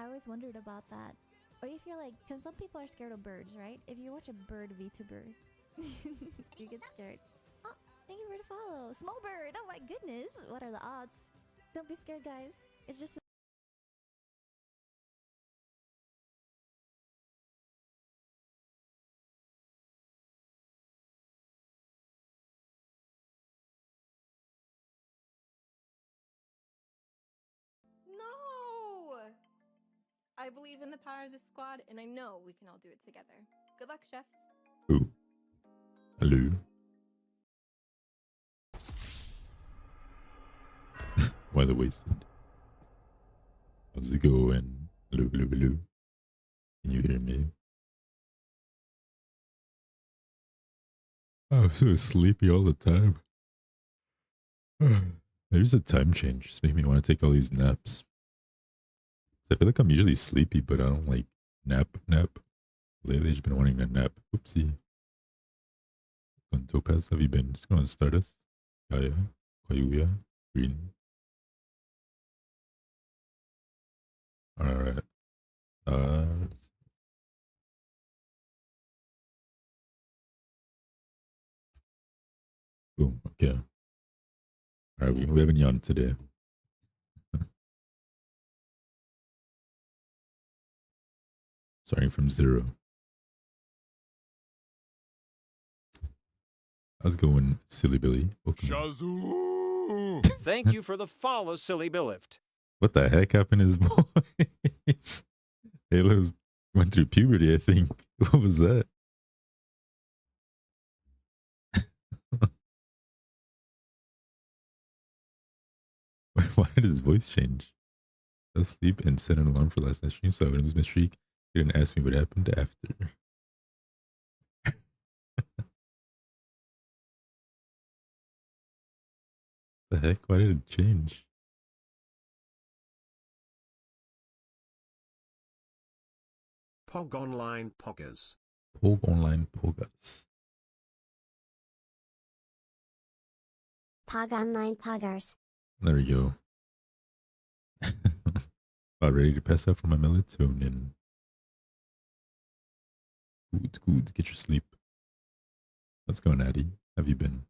I always wondered about that. Or if you're like, because some people are scared of birds, right? If you watch a bird VTuber, you get scared. Oh, thank you for the follow. Small bird. Oh my goodness. What are the odds? Don't be scared, guys. It's just. No! I believe in the power of the squad, and I know we can all do it together. Good luck, chefs. Ooh. Hello. Weather wasted. How's it going? Hello, hello, hello. Can you hear me? Oh, I'm so sleepy all the time. There's a time change. It's making me want to take all these naps. I feel like I'm usually sleepy, but I don't like nap. Lately, I've been wanting to nap. Oopsie. On Topaz, have you been? Just going to start us. Kaya, Kayuya, Green. Alright. Uh, boom. Okay. Alright, we haven't yawned today. Starting from 0. How's it going, Silly Billy? Welcome. Shazoo! Thank you for the follow, Silly Billift. What the heck happened to his voice? Halo's went through puberty, I think. What was that? Why did his voice change? Fell asleep and set an alarm for last night's stream, so I would lose my streak. He didn't ask me what happened after. The heck? Why did it change? Pog Online Poggers. Pog Online Pogas. Pog Online Poggers. There we go. About ready to pass out for my melatonin. Good. Get your sleep. How's it going, Addy? Have you been?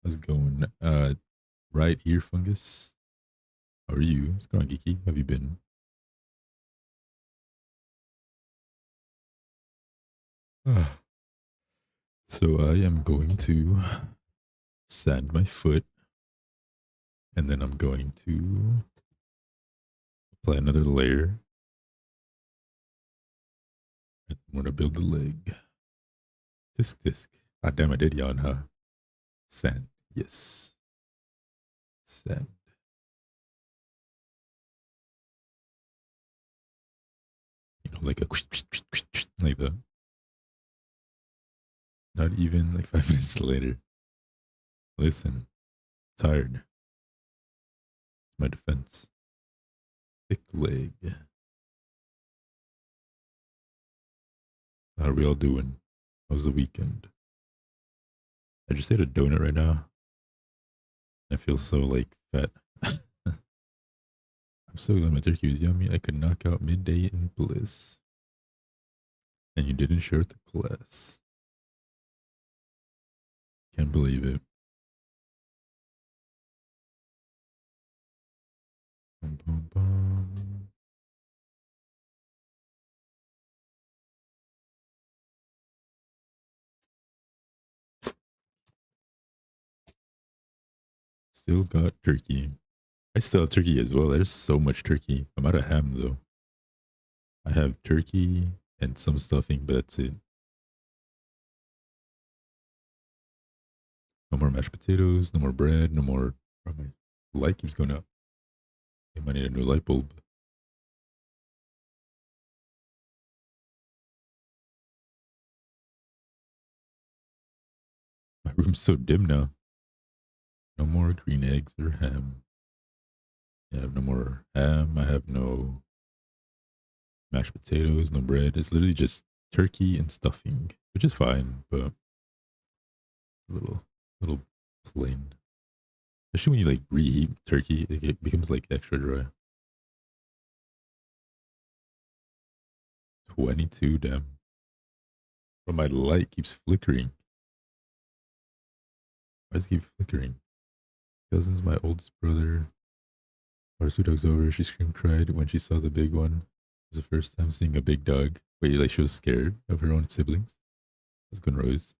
How's it going? Right ear fungus. How are you? What's going on, Geeky? Have you been? So I am going to sand my foot, and then I'm going to apply another layer. And I'm going to build the leg. Tisk. Ah, damn, I did yawn, huh? Sand. Yes. Sand. You know, like a like that. Not even like 5 minutes later. Listen, tired. My defense. Thick leg. How are we all doing? How's the weekend? I just ate a donut right now. I feel so like fat. I'm so glad my turkey was yummy. I could knock out midday in bliss. And you didn't share with the class. Can't believe it. Bum, bum, bum. Still got turkey. I still have turkey as well. There's so much turkey. I'm out of ham though. I have turkey and some stuffing, but that's it. No more mashed potatoes, no more bread, no more. Oh, my light keeps going up. I might need a new light bulb. My room's so dim now. No more green eggs or ham. I have no more ham. I have no mashed potatoes, no bread. It's literally just turkey and stuffing, which is fine, but a little plain. Especially when you like reheat turkey, it becomes like extra dry. 22, damn. But my light keeps flickering. Why does it keep flickering? Cousin's my oldest brother. Our two dogs over. She screamed, cried when she saw the big one. It was the first time seeing a big dog. Wait, like she was scared of her own siblings? That's good, Rose.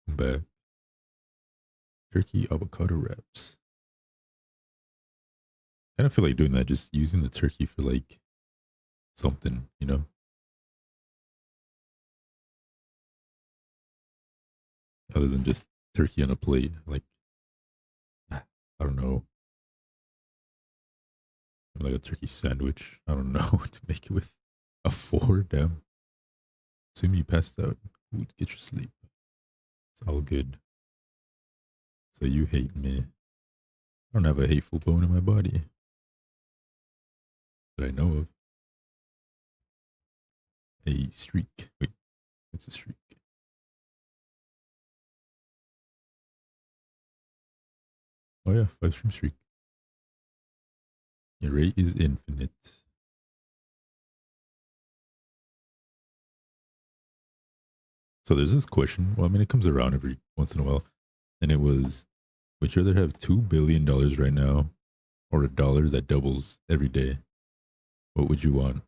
I'm back. Turkey avocado wraps. I kind of feel like doing that, just using the turkey for like something, you know? Other than just turkey on a plate. Like, I don't know. Like a turkey sandwich. I don't know what to make it with. A four, damn. Assume you passed out. Ooh, get your sleep. It's all good. So you hate me. I don't have a hateful bone in my body that I know of. A streak. Wait, what's a streak? Oh yeah, 5 stream streak. Your rate is infinite. So there's this question. Well, I mean, it comes around every once in a while. And it was, would you rather have $2 billion right now or a dollar that doubles every day? What would you want?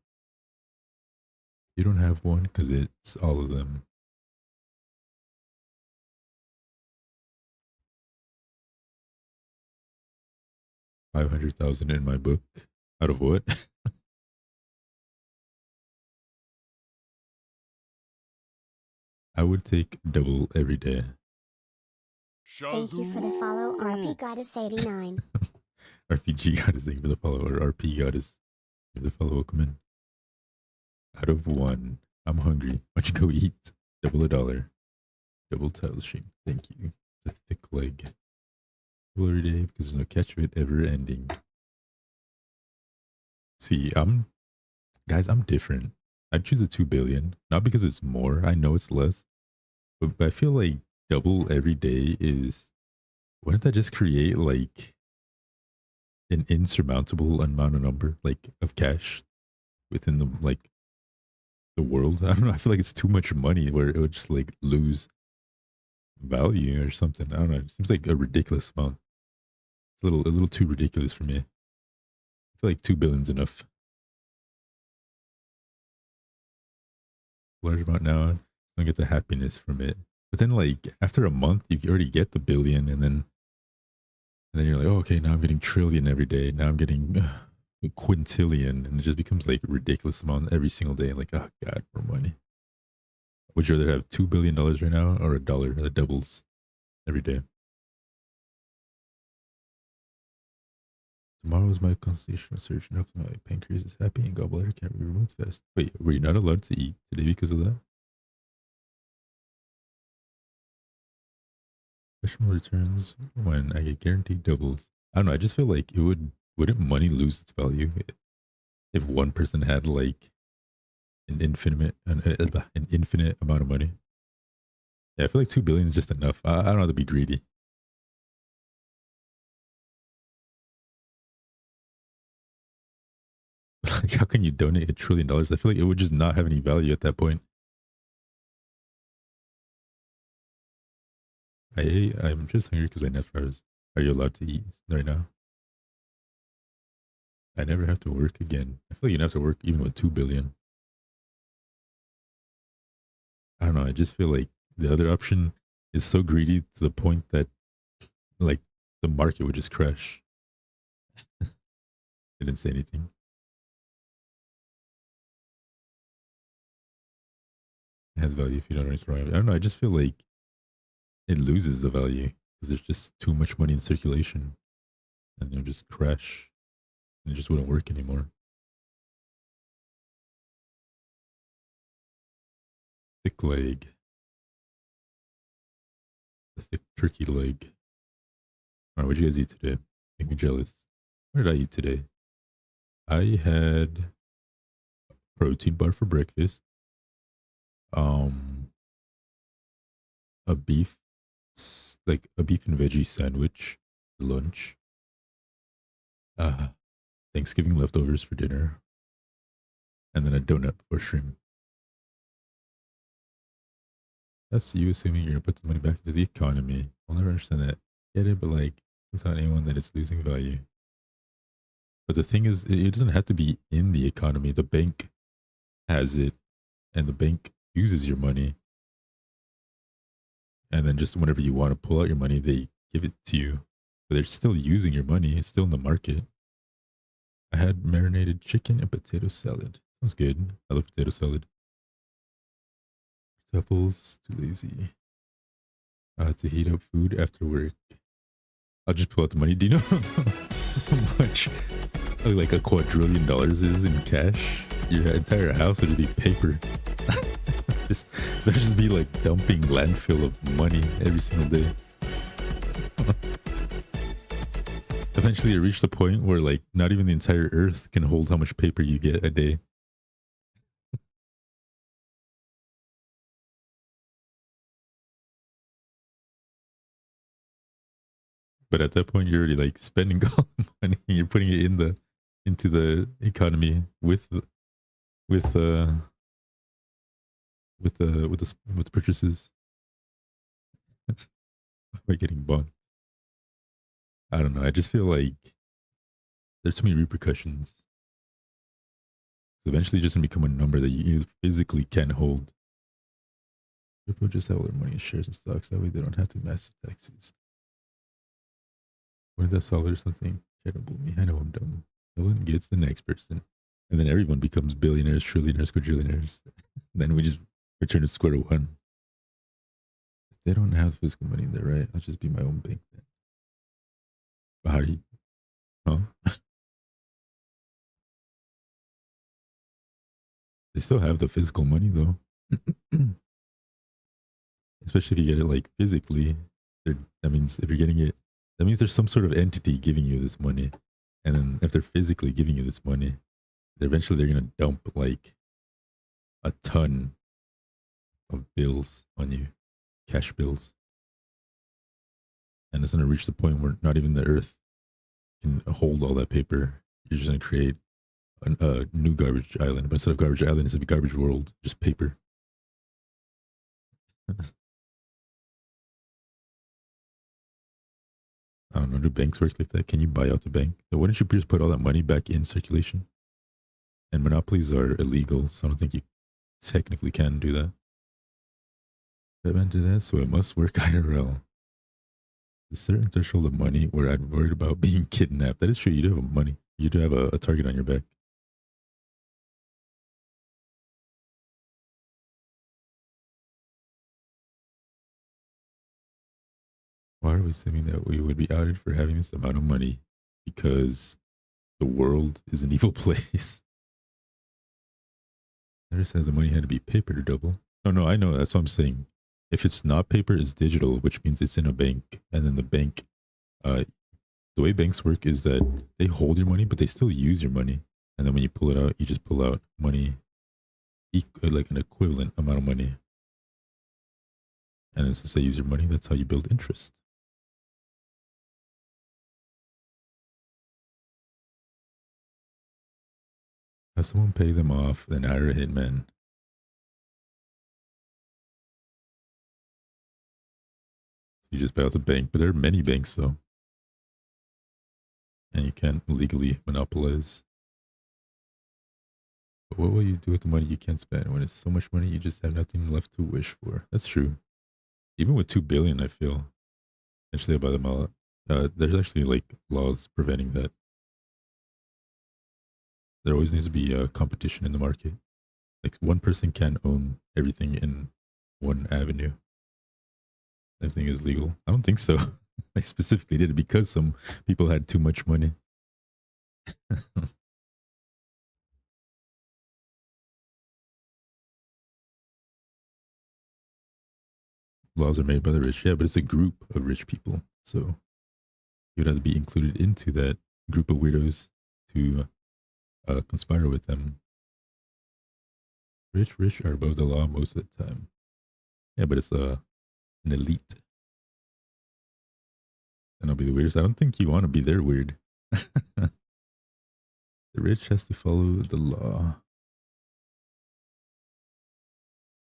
You don't have one because it's all of them. $500,000 in my book. Out of what? I would take double every day. Thank you for the follow, RP Goddess 89. RPG Goddess, thank you for the follow. Or RP Goddess, thank you for the follow. Welcome in. Out of one, I'm hungry. Why don't you go eat? Double a dollar. Double title stream. Thank you. It's a thick leg. Double every day because there's no catch of it ever ending. See, guys, I'm different. I'd choose a 2 billion, not because it's more. I know it's less, but I feel like double every day is, wouldn't that just create like an insurmountable amount of number, like of cash within the like the world? I don't know. I feel like it's too much money where it would just like lose value or something. I don't know. It seems like a ridiculous amount. It's a little too ridiculous for me. I feel like 2 billion's enough. Large amount now, don't get the happiness from it. But then like after a month, you already get the billion, and then you're like, oh, okay, now I'm getting trillion every day. Now I'm getting quintillion, and it just becomes like a ridiculous amount every single day. Like, oh god, more money. Would you rather have $2 billion right now or a dollar that doubles every day? Tomorrow is my constitutional surgery. Hope my pancreas is happy and gallbladder can't be removed fast. Wait, were you not allowed to eat today because of that? Questionable returns when I get guaranteed doubles. I don't know. I just feel like wouldn't money lose its value if one person had like an infinite amount of money? Yeah, I feel like 2 billion is just enough. I don't have to be greedy. Like, how can you donate $1 trillion? I feel like it would just not have any value at that point. I'm just hungry because I never was. Are you allowed to eat right now? I never have to work again. I feel like you don't have to work even with 2 billion. I don't know. I just feel like the other option is so greedy to the point that like the market would just crash. I didn't say anything. It has value if you don't know anything wrong. I don't know. I just feel like it loses the value because there's just too much money in circulation, and it'll just crash, and it just wouldn't work anymore. Thick leg, the thick turkey leg. All right, what'd you guys eat today? Make me jealous. What did I eat today? I had protein bar for breakfast. Um, a beef, like a beef and veggie sandwich for lunch. Thanksgiving leftovers for dinner. and then a donut before shrimp. That's you assuming you're gonna put the money back into the economy. I'll never understand that. Get it, but like, don't tell anyone that it's losing value. But the thing is, it doesn't have to be in the economy. The bank has it, and the bank uses your money. And then just whenever you want to pull out your money, they give it to you. But they're still using your money. It's still in the market. I had marinated chicken and potato salad. Sounds good. I love potato salad. Couples, too lazy to heat up food after work. I'll just pull out the money. Do you know how much like $250,000,000 is in cash? Your entire house would be paper. There'd just be like dumping landfill of money every single day. Eventually it reached the point where like not even the entire earth can hold how much paper you get a day. But at that point you're already like spending all the money and you're putting it into the economy with with purchases. By getting bonked. I don't know. I just feel like there's too many repercussions. It's eventually just gonna become a number that you physically can't hold. People just have all their money in shares and stocks. That way they don't have to massive taxes. What did that solve or something? Try to bully me. I know I'm dumb. No one gets the next person. And then everyone becomes billionaires, trillionaires, quadrillionaires. Then we just return to square one. If they don't have physical money in there, right? I'll just be my own bank then. But how do you, huh? They still have the physical money though. Especially if you get it like physically. That means if you're getting it, that means there's some sort of entity giving you this money. And then if they're physically giving you this money, eventually they're going to dump like a ton of bills on you, cash bills. And it's going to reach the point where not even the earth can hold all that paper. You're just going to create a new garbage island. But instead of garbage island, it's going to be garbage world, just paper. I don't know. Do banks work like that? Can you buy out the bank? So why don't you just put all that money back in circulation? And monopolies are illegal, so I don't think you technically can do that. Batman did that, so it must work IRL. A certain threshold of money where I'm worried about being kidnapped. That is true. You do have money. You do have a target on your back. Why are we assuming that we would be outed for having this amount of money? Because the world is an evil place. Never says the money had to be paper to double. No, I know. That's what I'm saying. If it's not paper, it's digital, which means it's in a bank. And then the bank, the way banks work is that they hold your money, but they still use your money. And then when you pull it out, you just pull out money, like an equivalent amount of money. And then since they use your money, that's how you build interest. Have someone pay them off, then hire a hitman. You just pay out the bank, but there are many banks though. And you can't legally monopolize. But what will you do with the money you can't spend? When it's so much money, you just have nothing left to wish for. That's true. Even with 2 billion, I feel. Actually, about them all. There's actually like laws preventing that. There always needs to be a competition in the market. Like one person can't own everything in one avenue. Everything is legal. I don't think so. I specifically did it because some people had too much money. Laws are made by the rich, yeah, but it's a group of rich people. So you would have to be included into that group of weirdos to conspire with them. Rich are above the law most of the time. Yeah, but it's an elite. And I'll be the weirdest. I don't think you want to be their weird. The rich has to follow the law.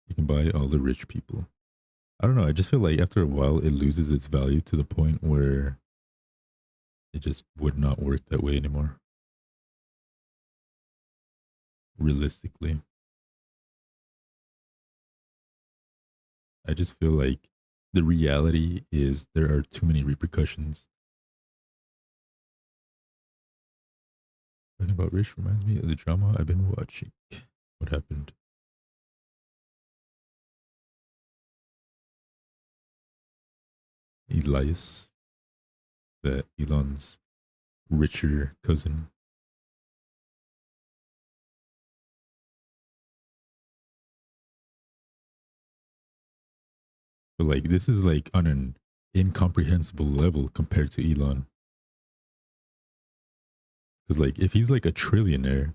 You can buy all the rich people. I don't know. I just feel like after a while, it loses its value to the point where it just would not work that way anymore. Realistically, I just feel like the reality is there are too many repercussions. Talking about Rich reminds me of the drama I've been watching. What happened? Elias, that Elon's richer cousin. But like this is like on an incomprehensible level compared to Elon. Because like if he's like a trillionaire,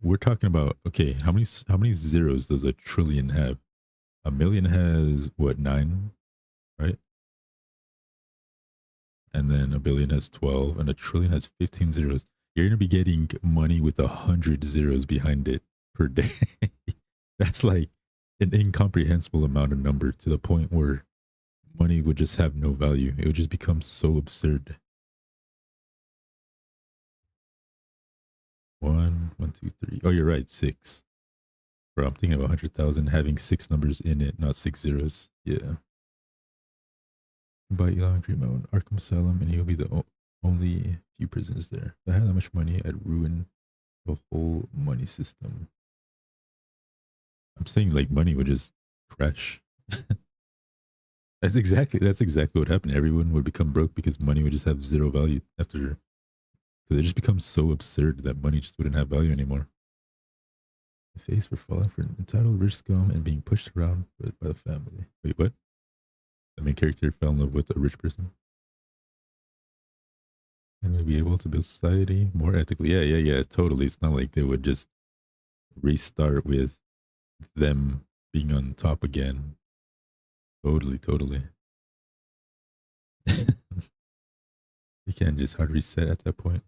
we're talking about okay, how many zeros does a trillion have? A million has what, 9, right? And then a billion has 12, and a trillion has 15 zeros. You're gonna be getting money with 100 zeros behind it per day. That's like an incomprehensible amount of number to the point where money would just have no value. It would just become so absurd. One, two, three. Oh, you're right, 6. Bro, I'm thinking of 100,000 having 6 numbers in it, not 6 zeros. Yeah. Buy Elon Green Mountain, Arkham Asylum, and he'll be the only few prisoners there. If I had that much money, I'd ruin the whole money system. I'm saying like money would just crash. That's exactly what happened. Everyone would become broke because money would just have zero value after. Because it just becomes so absurd that money just wouldn't have value anymore. The face for falling for an entitled rich scum and being pushed around by the family. Wait, what? The main character fell in love with a rich person. And we'd be able to build society more ethically. Yeah, totally. It's not like they would just restart with them being on top again. Totally. You can't just hard reset at that point.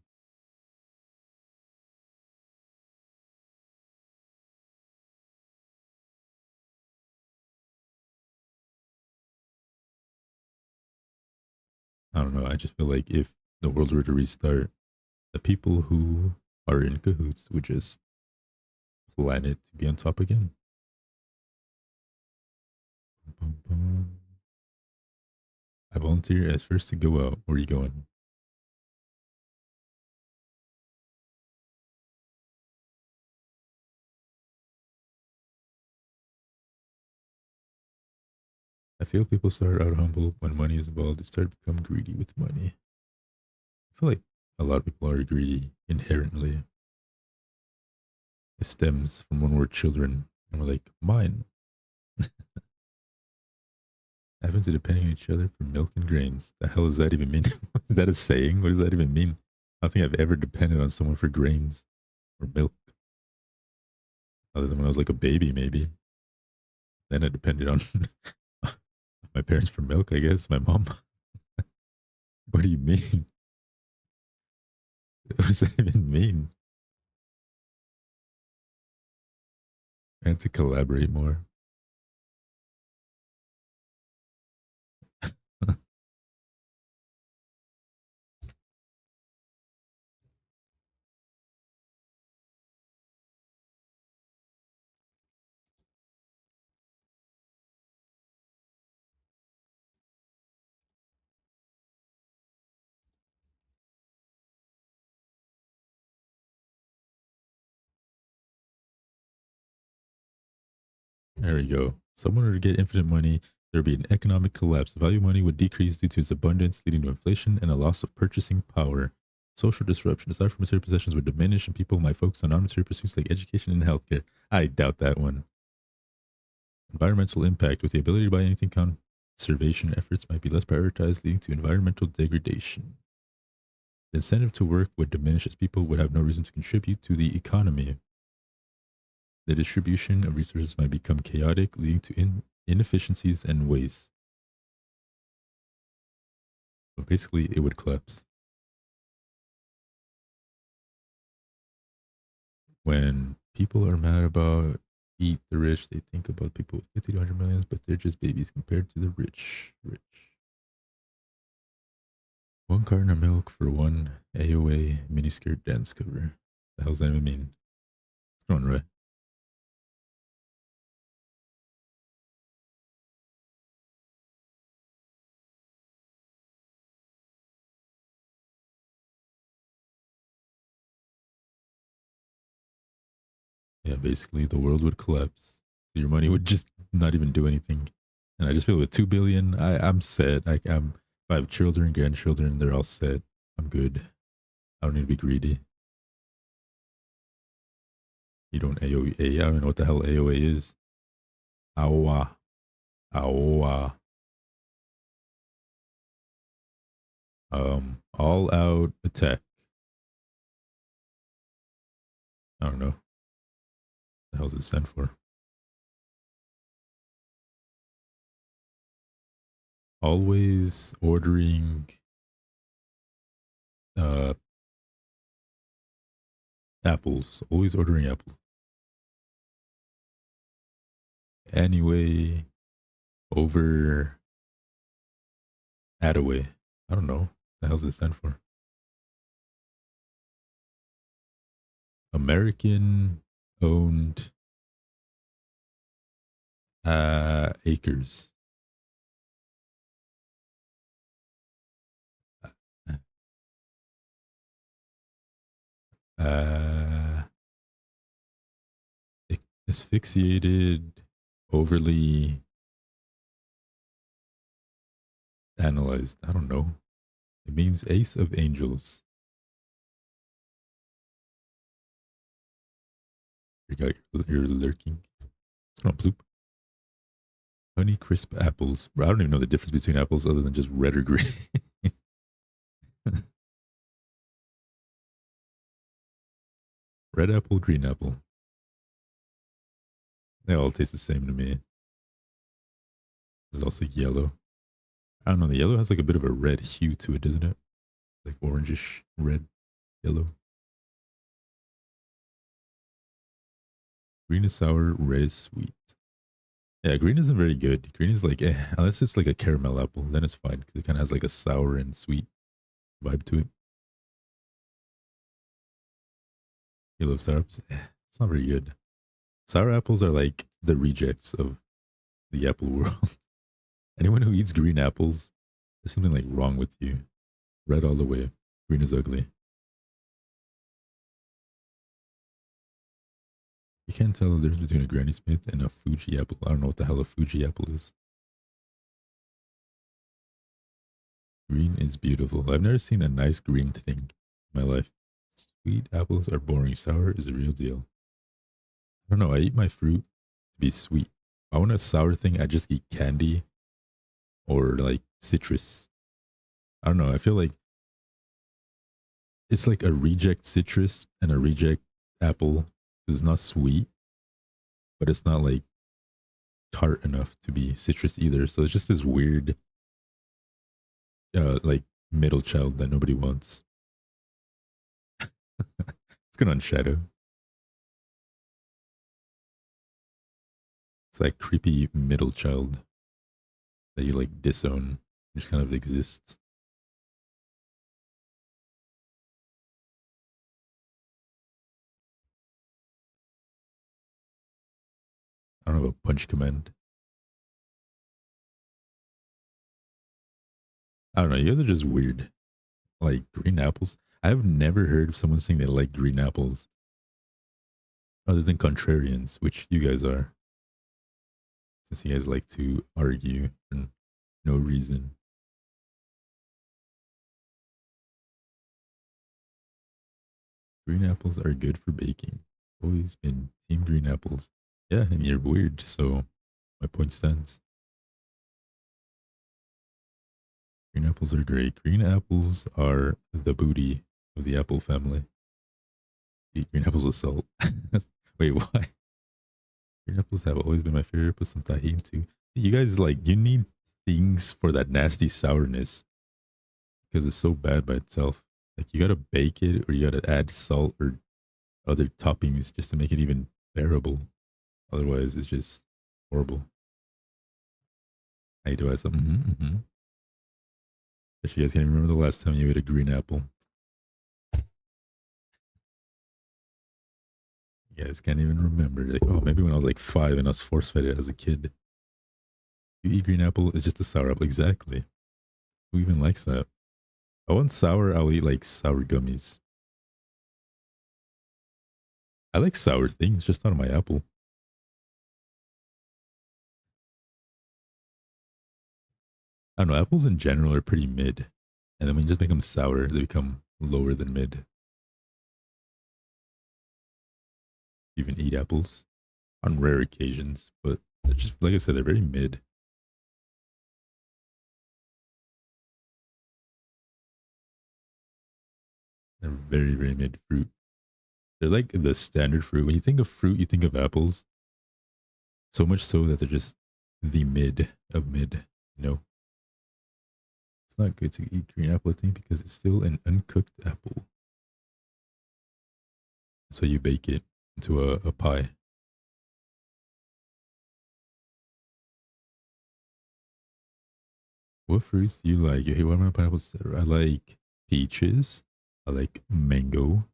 I don't know. I just feel like if the world were to restart, the people who are in cahoots would just plan it to be on top again. Boom, boom. I volunteer as first to go out. Where are you going? I feel people start out humble when money is involved. They start to become greedy with money. I feel like a lot of people are greedy inherently. It stems from when we're children and we're like, mine. Having to depend on each other for milk and grains. The hell does that even mean? Is that a saying? What does that even mean? I don't think I've ever depended on someone for grains or milk. Other than when I was like a baby, maybe. Then I depended on my parents for milk, I guess. My mom. What do you mean? What does that even mean? I had to collaborate more. There we go. Someone were to get infinite money, there would be an economic collapse. The value of money would decrease due to its abundance, leading to inflation and a loss of purchasing power. Social disruption. Desire for material possessions would diminish, and people might focus on non-material pursuits like education and healthcare. I doubt that one. Environmental impact. With the ability to buy anything, conservation efforts might be less prioritized, leading to environmental degradation. The incentive to work would diminish as people would have no reason to contribute to the economy. The distribution of resources might become chaotic, leading to inefficiencies and waste. But basically, it would collapse. When people are mad about eat the rich. They think about people with 50 to 100 millions, but they're just babies compared to the rich. Rich. One carton of milk for one AOA miniskirt dance cover. The hell's that even mean? It's going right. Yeah, basically the world would collapse. Your money would just not even do anything. And I just feel with 2 billion, I'm set. If I have children, grandchildren, they're all set. I'm good. I don't need to be greedy. You don't AOA. I don't even know what the hell AOA is. Aoa. Aoa. All out attack. I don't know. What the hell's it stand for? Always ordering apples. Always ordering apples. Anyway, over Attaway. I don't know. What the hell's it stand for? American owned acres. Uh, asphyxiated, overly analyzed. I don't know. It means Ace of Angels. You're lurking. It's not bloop. Honey crisp apples. Bro, I don't even know the difference between apples other than just red or green. Red apple, green apple. They all taste the same to me. There's also yellow. I don't know. The yellow has like a bit of a red hue to it, doesn't it? Like orangish red, yellow. Green is sour, red is sweet. Yeah, green isn't very good. Green is like, unless it's like a caramel apple, then it's fine because it kind of has like a sour and sweet vibe to it. You love sour apples? It's not very good. Sour apples are like the rejects of the apple world. Anyone who eats green apples, there's something like wrong with you. Red all the way. Green is ugly. You can't tell the difference between a Granny Smith and a Fuji apple. I don't know what the hell a Fuji apple is. Green is beautiful. I've never seen a nice green thing in my life. Sweet apples are boring. Sour is a real deal. I don't know. I eat my fruit to be sweet. If I want a sour thing, I just eat candy or like citrus. I don't know. I feel like it's like a reject citrus and a reject apple. It's not sweet, but it's not like tart enough to be citrus either. So it's just this weird, like middle child that nobody wants. It's good on Shadow. It's like creepy middle child that you like disown. Just kind of exists. I don't have a punch command. I don't know. You guys are just weird. Like green apples. I've never heard of someone saying they like green apples other than contrarians, which you guys are. Since you guys like to argue for no reason. Green apples are good for baking. Always been team green apples. Yeah, and you're weird, so my point stands. Green apples are great. Green apples are the booty of the apple family. Eat green apples with salt. Wait, why? Green apples have always been my favorite. Put some tahini too. You guys like you need things for that nasty sourness because it's so bad by itself. Like you gotta bake it or you gotta add salt or other toppings just to make it even bearable. Otherwise, it's just horrible. I do have something. But you guys can't even remember the last time you ate a green apple. You guys can't even remember. Like, oh, maybe when I was like 5 and I was force fed it as a kid. You eat green apple, it's just a sour apple. Exactly. Who even likes that? I want sour, I'll eat like sour gummies. I like sour things, just not on my apple. I don't know, apples in general are pretty mid. And then when you just make them sour, they become lower than mid. You even eat apples on rare occasions, but they're just, like I said, they're very mid. They're very, very mid fruit. They're like the standard fruit. When you think of fruit, you think of apples. So much so that they're just the mid of mid, you know? It's not good to eat green apple, I think, because it's still an uncooked apple. So you bake it into a pie. What fruits do you like? Hey, what am I pineapples? I like peaches. I like mango.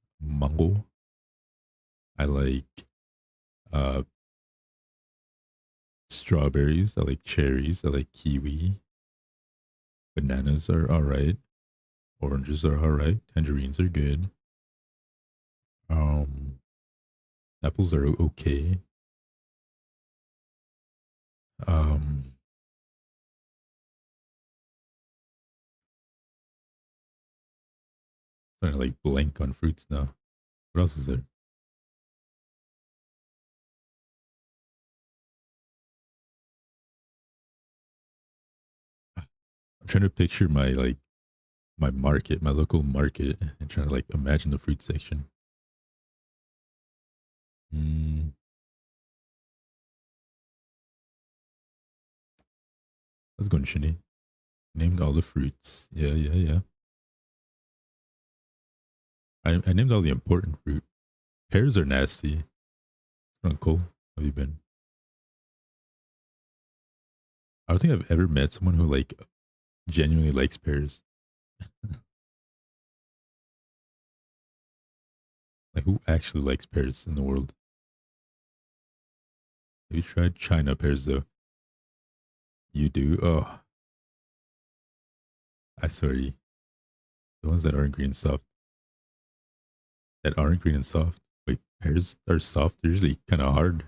I like uh strawberries. I like cherries. I like kiwi. Bananas are alright. Oranges are alright. Tangerines are good. Um, apples are okay. Um, Trying to like blank on fruits now. What else is there? I'm trying to picture my market, my local market, and trying to like imagine the fruit section. Mm, let's go, Shinny. Named all the fruits. Yeah. I named all the important fruit. Pears are nasty. Uncle, how have you been? I don't think I've ever met someone who like genuinely likes pears. Like who actually likes pears in the world? Have you tried China pears though? You do? Oh, I swear you. The ones that aren't green and soft. That aren't green and soft. Wait, pears are soft. They're usually kind of hard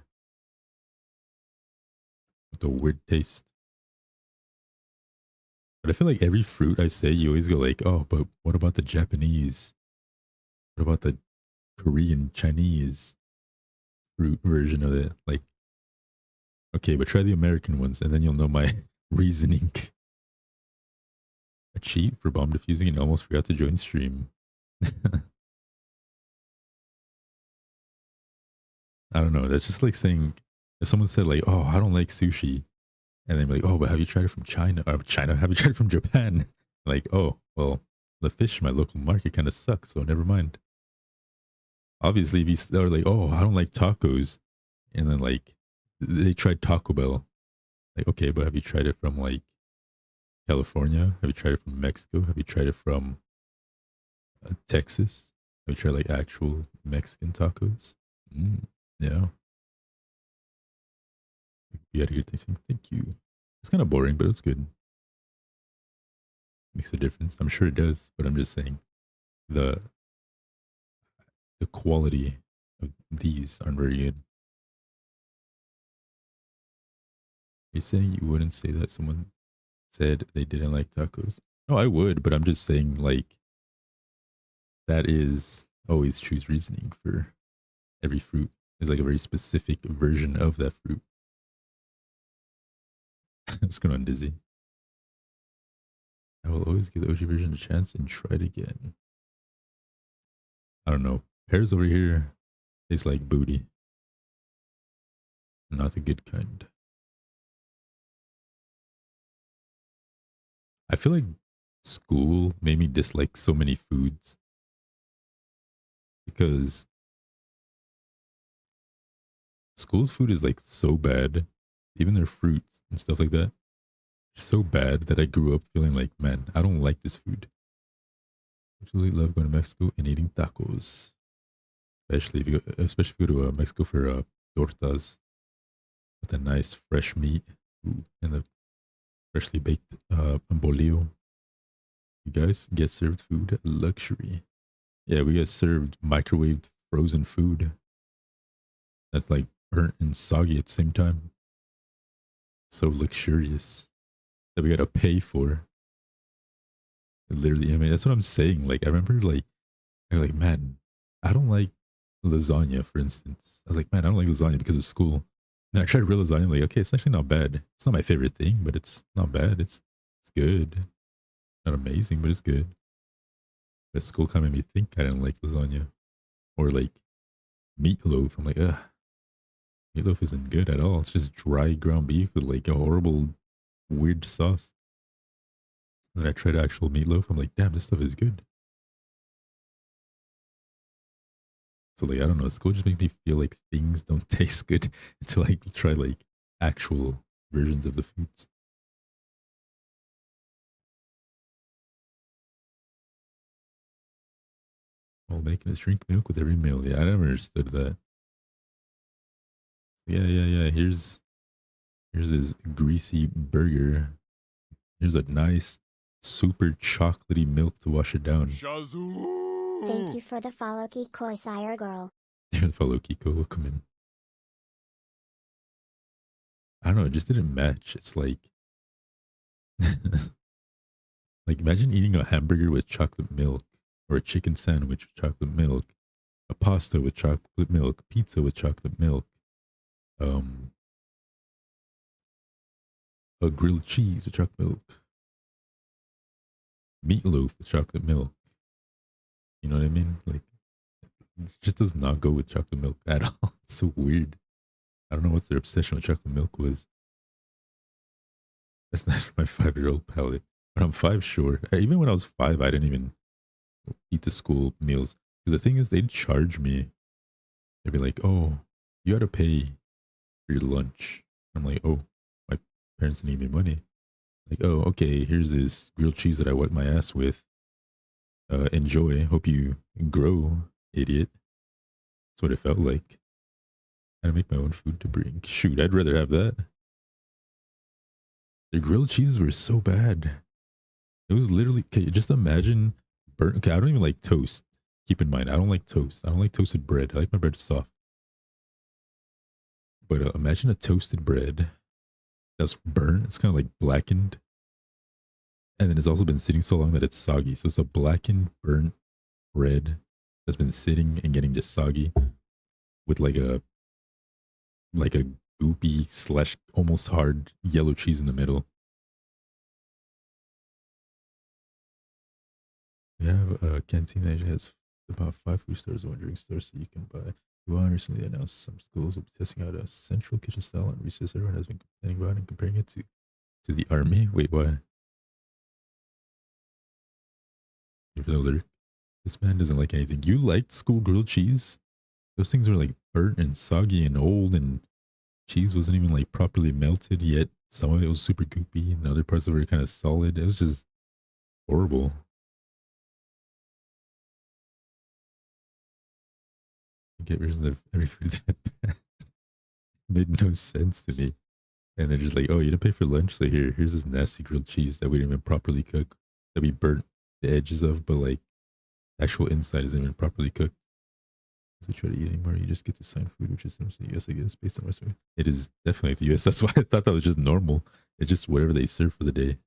with a weird taste. But I feel like every fruit I say, you always go like, oh, but what about the Japanese? What about the Korean, Chinese fruit version of it? Like, okay, but try the American ones, and then you'll know my reasoning. A cheat for bomb defusing and almost forgot to join stream. I don't know. That's just like saying if someone said like, "Oh, I don't like sushi," and then be like, "Oh, but have you tried it from China? Or China? Have you tried it from Japan?" Like, "Oh, well, the fish in my local market kind of sucks, so never mind." Obviously, if you are like, "Oh, I don't like tacos," and then like they tried Taco Bell, like, okay, but have you tried it from like California? Have you tried it from Mexico? Have you tried it from Texas? Have you tried like actual Mexican tacos? Mm, yeah, you had a good tasting. Thank you. It's kind of boring, but it's good. Makes a difference. I'm sure it does, but I'm just saying the the quality of these aren't very good. You're saying you wouldn't say that someone said they didn't like tacos? No, I would, but I'm just saying like that is always choose reasoning for every fruit. There's like a very specific version of that fruit. It's going on Dizzy. I will always give the OG version a chance and try it again. I don't know. Pears over here taste like booty. Not the good kind. I feel like school made me dislike so many foods because School's food is like so bad, even their fruits and stuff like that, so bad that I grew up feeling like, man, I don't like this food. I really love going to Mexico and eating tacos, especially if you go to Mexico for tortas with a nice fresh meat. Ooh, and the freshly baked bolillo. You guys get served food luxury. Yeah, we get served microwaved frozen food that's like burnt and soggy at the same time. So luxurious that we gotta pay for. Literally, I mean, that's what I'm saying. Like, I remember, like, I'm like, man, I don't like lasagna, for instance. I was like, man, I don't like lasagna because of school. And I tried real lasagna, like, okay, it's actually not bad. It's not my favorite thing, but it's not bad. It's good. Not amazing, but it's good. But school kind of made me think I didn't like lasagna. Or like meatloaf. I'm like, ugh, meatloaf isn't good at all. It's just dry ground beef with like a horrible, weird sauce. And then I tried actual meatloaf. I'm like, damn, this stuff is good. So like, I don't know. School just makes me feel like things don't taste good until I try like actual versions of the foods. While making us drink milk with every meal. Yeah, I never understood that. Yeah. Here's this greasy burger. Here's a nice, super chocolatey milk to wash it down. Thank you for the follow, Kikoi Sire Girl. Even follow Kiko will come in. I don't know, it just didn't match. It's like like imagine eating a hamburger with chocolate milk, or a chicken sandwich with chocolate milk, a pasta with chocolate milk, pizza with chocolate milk, um, a grilled cheese with chocolate milk, meatloaf with chocolate milk. You know what I mean? Like it just does not go with chocolate milk at all. It's so weird. I don't know what their obsession with chocolate milk was. That's nice for my 5-year-old palate. But I'm five, sure. Even when I was five, I didn't even eat the school meals. Because the thing is, they'd charge me. They'd be like, oh, you got to pay for your lunch. I'm like, oh, my parents need me money. Like, oh, okay, here's this grilled cheese that I wipe my ass with. Enjoy. Hope you grow, idiot. That's what it felt like. I had to make my own food to bring. Shoot, I'd rather have that. The grilled cheeses were so bad. It was literally, okay, just imagine burnt. Okay, I don't even like toast. Keep in mind, I don't like toast. I don't like toasted bread. I like my bread soft. But imagine a toasted bread that's burnt. It's kind of like blackened. And then it's also been sitting so long that it's soggy. So it's a blackened, burnt bread that's been sitting and getting just soggy with like a goopy slash almost hard yellow cheese in the middle. We have a canteen that has about 5 food stores and 1 drink store, so you can buy. Yuan recently announced some schools will be testing out a central kitchen style and recess. Everyone has been complaining about and comparing it to the army. Wait, what? Even though this man doesn't like anything. You liked school grilled cheese? Those things were like burnt and soggy and old, and cheese wasn't even like properly melted yet. Some of it was super goopy, and other parts of it were kind of solid. It was just horrible. Get rid of every food that bad. Made no sense to me. And they're just like, oh, you didn't pay for lunch? So here's this nasty grilled cheese that we didn't even properly cook, that we burnt the edges of, but like actual inside isn't even properly cooked. So we try to eat anymore. You just get to sign food, which is essentially the US, I guess, based on Western. It is definitely the US. That's why I thought that was just normal. It's just whatever they serve for the day.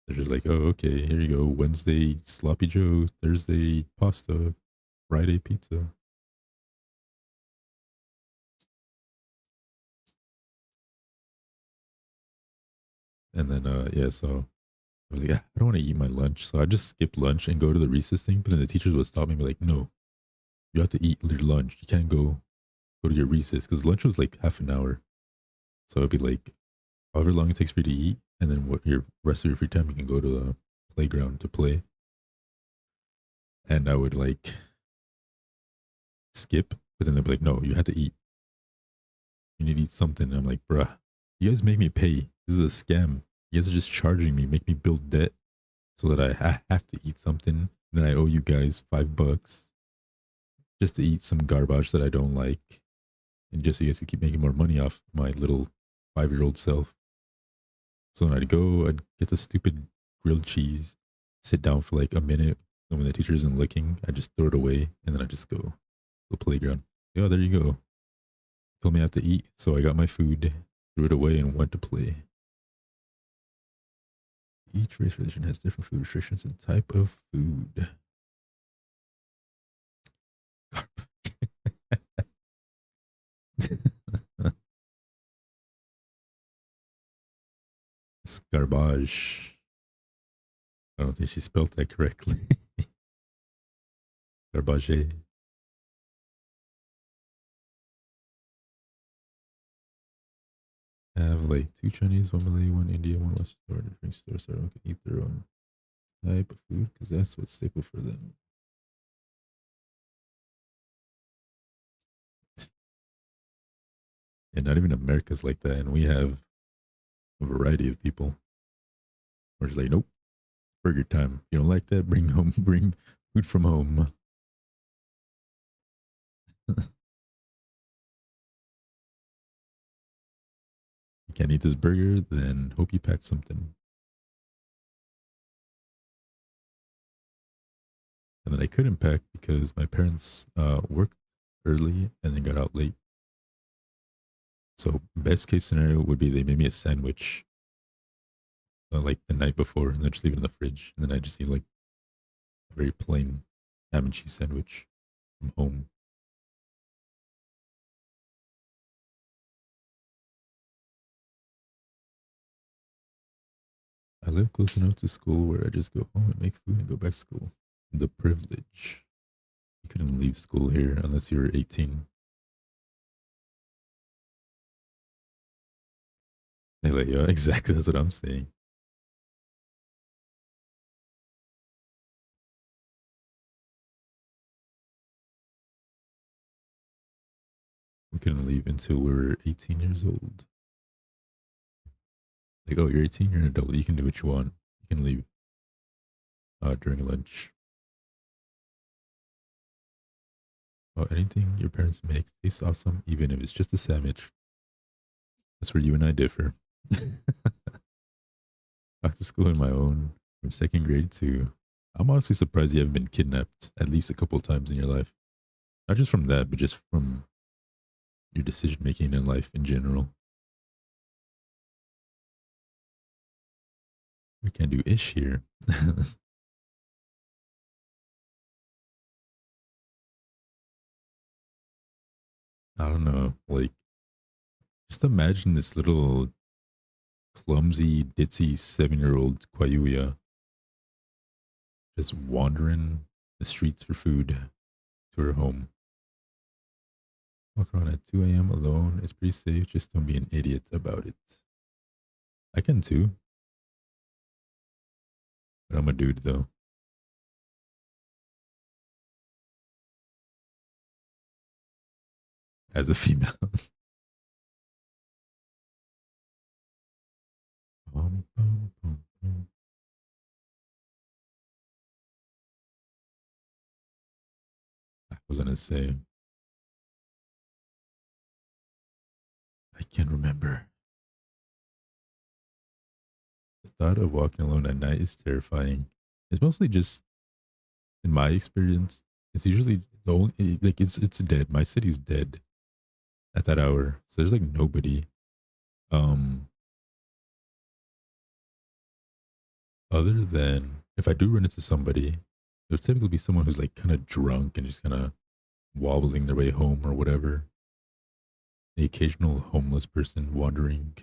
They're just like, oh, okay, here you go. Wednesday, sloppy Joe. Thursday, pasta. Friday, pizza. And then, yeah, so I was like, yeah, I don't want to eat my lunch. So I just skip lunch and go to the recess thing. But then the teachers would stop me and be like, no, you have to eat your lunch. You can't go to your recess. Because lunch was like half an hour. So it'd be like, however long it takes for you to eat. And then what your rest of your free time, you can go to the playground to play. And I would like skip But then they'll be like, no, you have to eat. You need to eat something. And I'm like, bruh, you guys make me pay. This is a scam. You guys are just charging me, make me build debt so that I have to eat something. Then I owe you guys $5 just to eat some garbage that I don't like. And just so you guys can keep making more money off my little 5-year-old self. So when I'd go, I'd get the stupid grilled cheese, sit down for like a minute. And when the teacher isn't looking, I just throw it away. And then I just go to the playground. Oh, there you go. Told me I have to eat. So I got my food, threw it away, and went to play. Each race religion has different food restrictions and type of food. It's garbage. I don't think she spelled that correctly. Garbage. Have like 2 Chinese, 1 Malay, 1 Indian, 1 Western store, and a drink store, so everyone can eat their own type of food because that's what's staple for them. And not even America's like that, and we have a variety of people. We're just like, nope, burger time. You don't like that? Bring home, bring food from home. You can't eat this burger, then hope you pack something. And then I couldn't pack because my parents worked early and then got out late. So best case scenario would be they made me a sandwich like the night before and then just leave it in the fridge. And then I just eat like a very plain ham and cheese sandwich from home. I live close enough to school where I just go home and make food and go back to school. The privilege. You couldn't leave school here unless you were 18. They're like, yeah, exactly. That's what I'm saying. We couldn't leave until we were 18 years old. Like, oh, you're 18, you're an adult. You can do what you want. You can leave during lunch. Oh, anything your parents make tastes awesome, even if it's just a sandwich. That's where you and I differ. Back to school on my own from second grade to. I'm honestly surprised you haven't been kidnapped at least a couple times in your life. Not just from that, but just from your decision making in life in general. We can't do ish here. I don't know. Like, just imagine this little clumsy, ditzy 7-year-old Kwayuya just wandering the streets for food to her home. Walk around at 2 a.m. alone. It's pretty safe. Just don't be an idiot about it. I can too. But I'm a dude though. As a female. Bum, bum, bum, bum. I was gonna say, I can't remember. The thought of walking alone at night is terrifying. It's mostly just, in my experience, it's usually the only like it's dead. My city's dead at that hour, so there's like nobody. Um, Other than if I do run into somebody, there'll typically be someone who's like kind of drunk and just kind of wobbling their way home or whatever. The occasional homeless person wandering,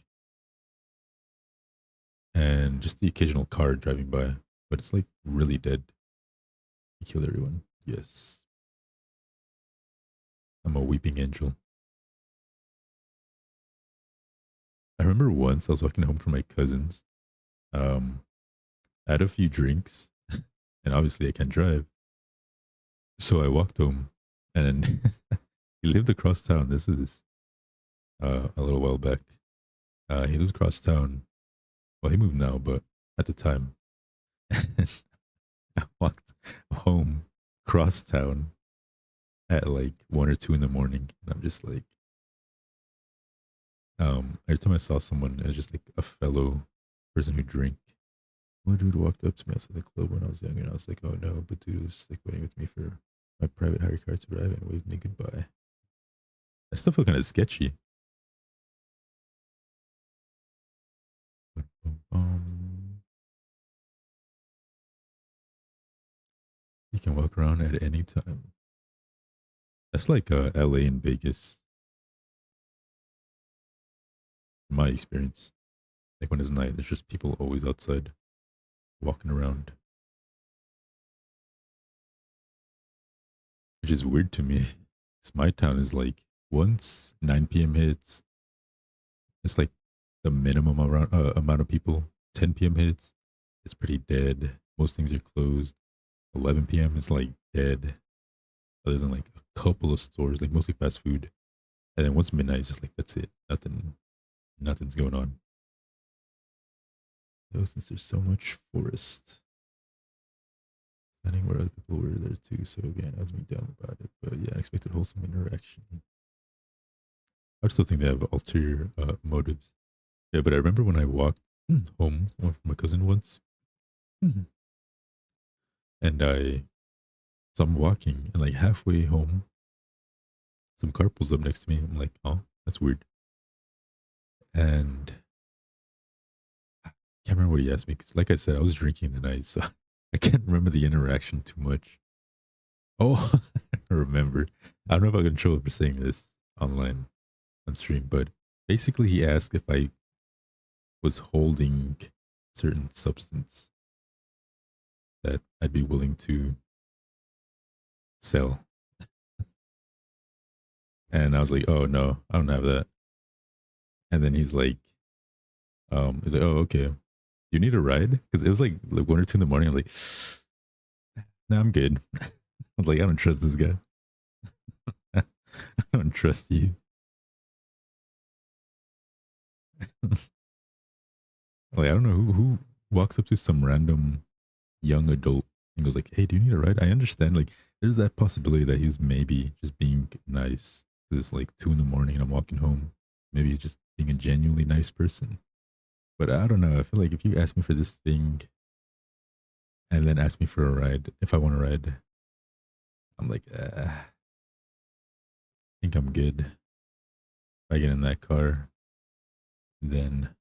and just the occasional car driving by. But it's like really dead. You kill everyone. Yes. I'm a weeping angel. I remember once I was walking home from my cousin's. Um, I had a few drinks, and obviously I can't drive. So I walked home, and He lived across town. This is a little while back. He lives across town. Well, he moved now, but at the time, I walked home cross town at like 1 or 2 in the morning, and I'm just like, every time I saw someone, it was just like a fellow person who drank. One dude walked up to me outside the club when I was younger, and I was like, oh no, but dude was just like waiting with me for my private hire car to arrive and waved me goodbye. I still feel kind of sketchy. You can walk around at any time. That's like LA and Vegas, in my experience. Like when it's night, there's just people always outside walking around, which is weird to me. It's my town is like once 9 p.m. hits, it's like the minimum around, amount of people. 10 p.m. hits, it's pretty dead. Most things are closed. 11 p.m. is like dead, other than like a couple of stores, like mostly fast food. And then once midnight, it's just like that's it. Nothing's going on. Though since there's so much forest, standing where other people were there too. So again, I was being down about it. But yeah, unexpected wholesome interaction. I still think they have ulterior motives. Yeah, but I remember when I walked home from my cousin once, and so I'm walking, and like halfway home, some car pulls up next to me. I'm like, oh, that's weird. And I can't remember what he asked me. 'Cause like I said, I was drinking the night, so I can't remember the interaction too much. Oh, I remember. I don't know if I can control for saying this online on stream, but basically he asked if I was holding certain substance that I'd be willing to sell. And I was like, oh no, I don't have that. And then he's like, oh, okay. You need a ride? Because it was like 1 or 2 in the morning. I'm like, no, I'm good. I'm like, I don't trust this guy. I don't trust you. Like, I don't know who walks up to some random young adult and goes like, hey, do you need a ride? I understand. Like, there's that possibility that he's maybe just being nice. 'Cause it's like 2 in the morning and I'm walking home. Maybe he's just being a genuinely nice person. But I don't know. I feel like if you ask me for this thing and then ask me for a ride, if I want a ride, I'm like, I think I'm good. If I get in that car, then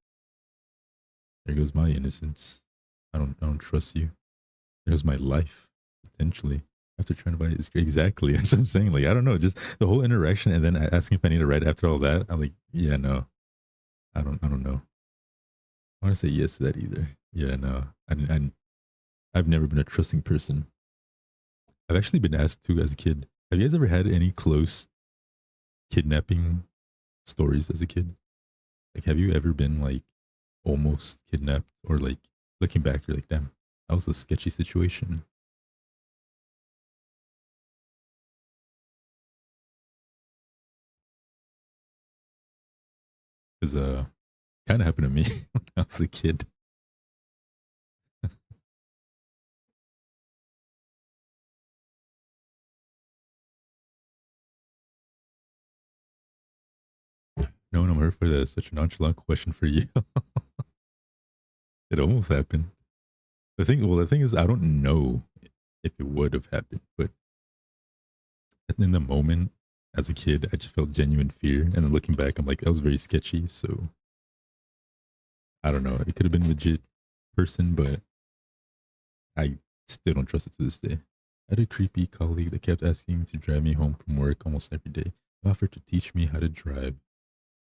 there goes my innocence. I don't trust you. There goes my life, potentially. After trying to buy it, it's exactly that's what I'm saying. Like, I don't know, just the whole interaction and then asking if I need a ride after all that. I'm like, yeah, no. I don't know. I want to say yes to that either. Yeah, no. I've never been a trusting person. I've actually been asked to as a kid. Have you guys ever had any close kidnapping stories as a kid? Like, have you ever been like almost kidnapped or like looking back, you're like, damn, that was a sketchy situation? Because kind of happened to me when I was a kid. No one I'm hurt for that. Is such a nonchalant question for you. It almost happened. The thing is, I don't know if it would have happened, but in the moment, as a kid, I just felt genuine fear, and then looking back, I'm like, that was very sketchy. So I don't know. It could have been legit person, but I still don't trust it to this day. I had a creepy colleague that kept asking to drive me home from work almost every day. He offered to teach me how to drive.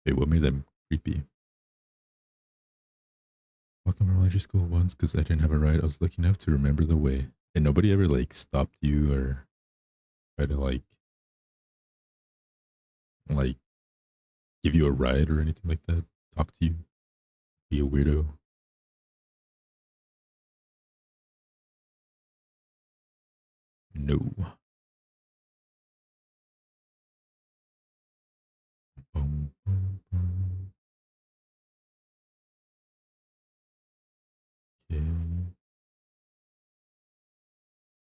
Wait, what made them creepy? Walking from elementary school once because I didn't have a ride. I was lucky enough to remember the way. And nobody ever like stopped you or tried to like give you a ride or anything like that. Talk to you. Be a weirdo. No.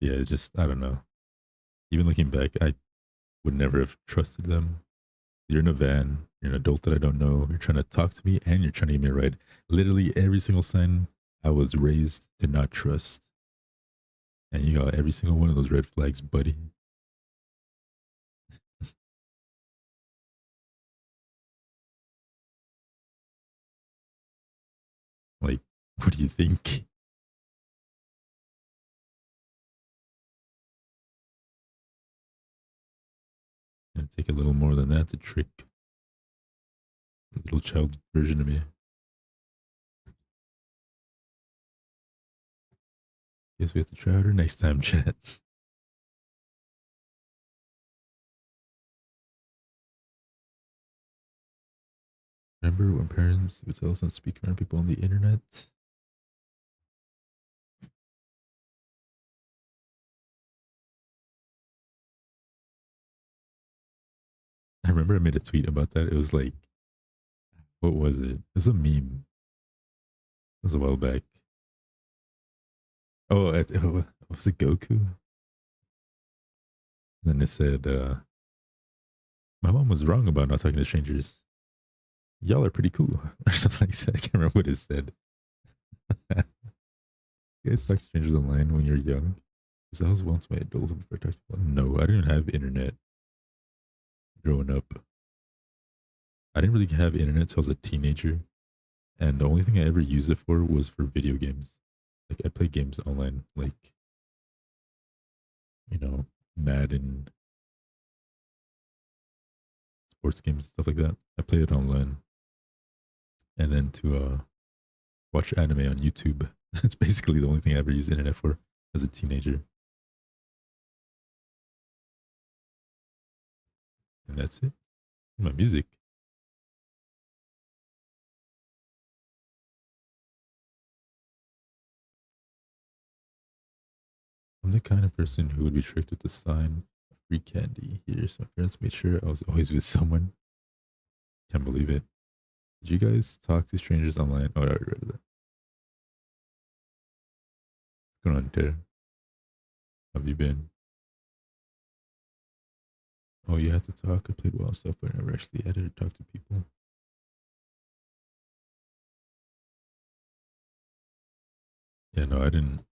Yeah, just I don't know. Even looking back, I would never have trusted them. You're in a van, you're an adult that I don't know, you're trying to talk to me and you're trying to give me a ride. Literally every single sign I was raised to not trust. And you got every single one of those red flags, buddy. Like, what do you think? It'd take a little more than that to trick a little child version of me. Guess we have to try harder next time, chat. Remember when parents would tell us not to speak around people on the internet? I remember I made a tweet about that. It was like, what was it? It was a meme. It was a while back. Oh, was it Goku? And then it said, my mom was wrong about not talking to strangers. Y'all are pretty cool. Or something like that. I can't remember what it said. You guys talk to strangers online when you're young? Because I was once my adulthood before I talked to people. No, I didn't have internet growing up. I didn't really have internet until I was a teenager. And the only thing I ever used it for was for video games. Like I play games online, like, you know, Madden, sports games, stuff like that. I play it online. And then to watch anime on YouTube. That's basically the only thing I ever used the internet for as a teenager. And that's it. My music. I'm the kind of person who would be tricked with the sign of free candy here. So my parents made sure I was always with someone. Can't believe it. Did you guys talk to strangers online? Oh, I already read that. What's going on, Tara? How have you been? Oh, you had to talk. I played well and stuff, but I never actually had to talk to people. Yeah, no, I didn't.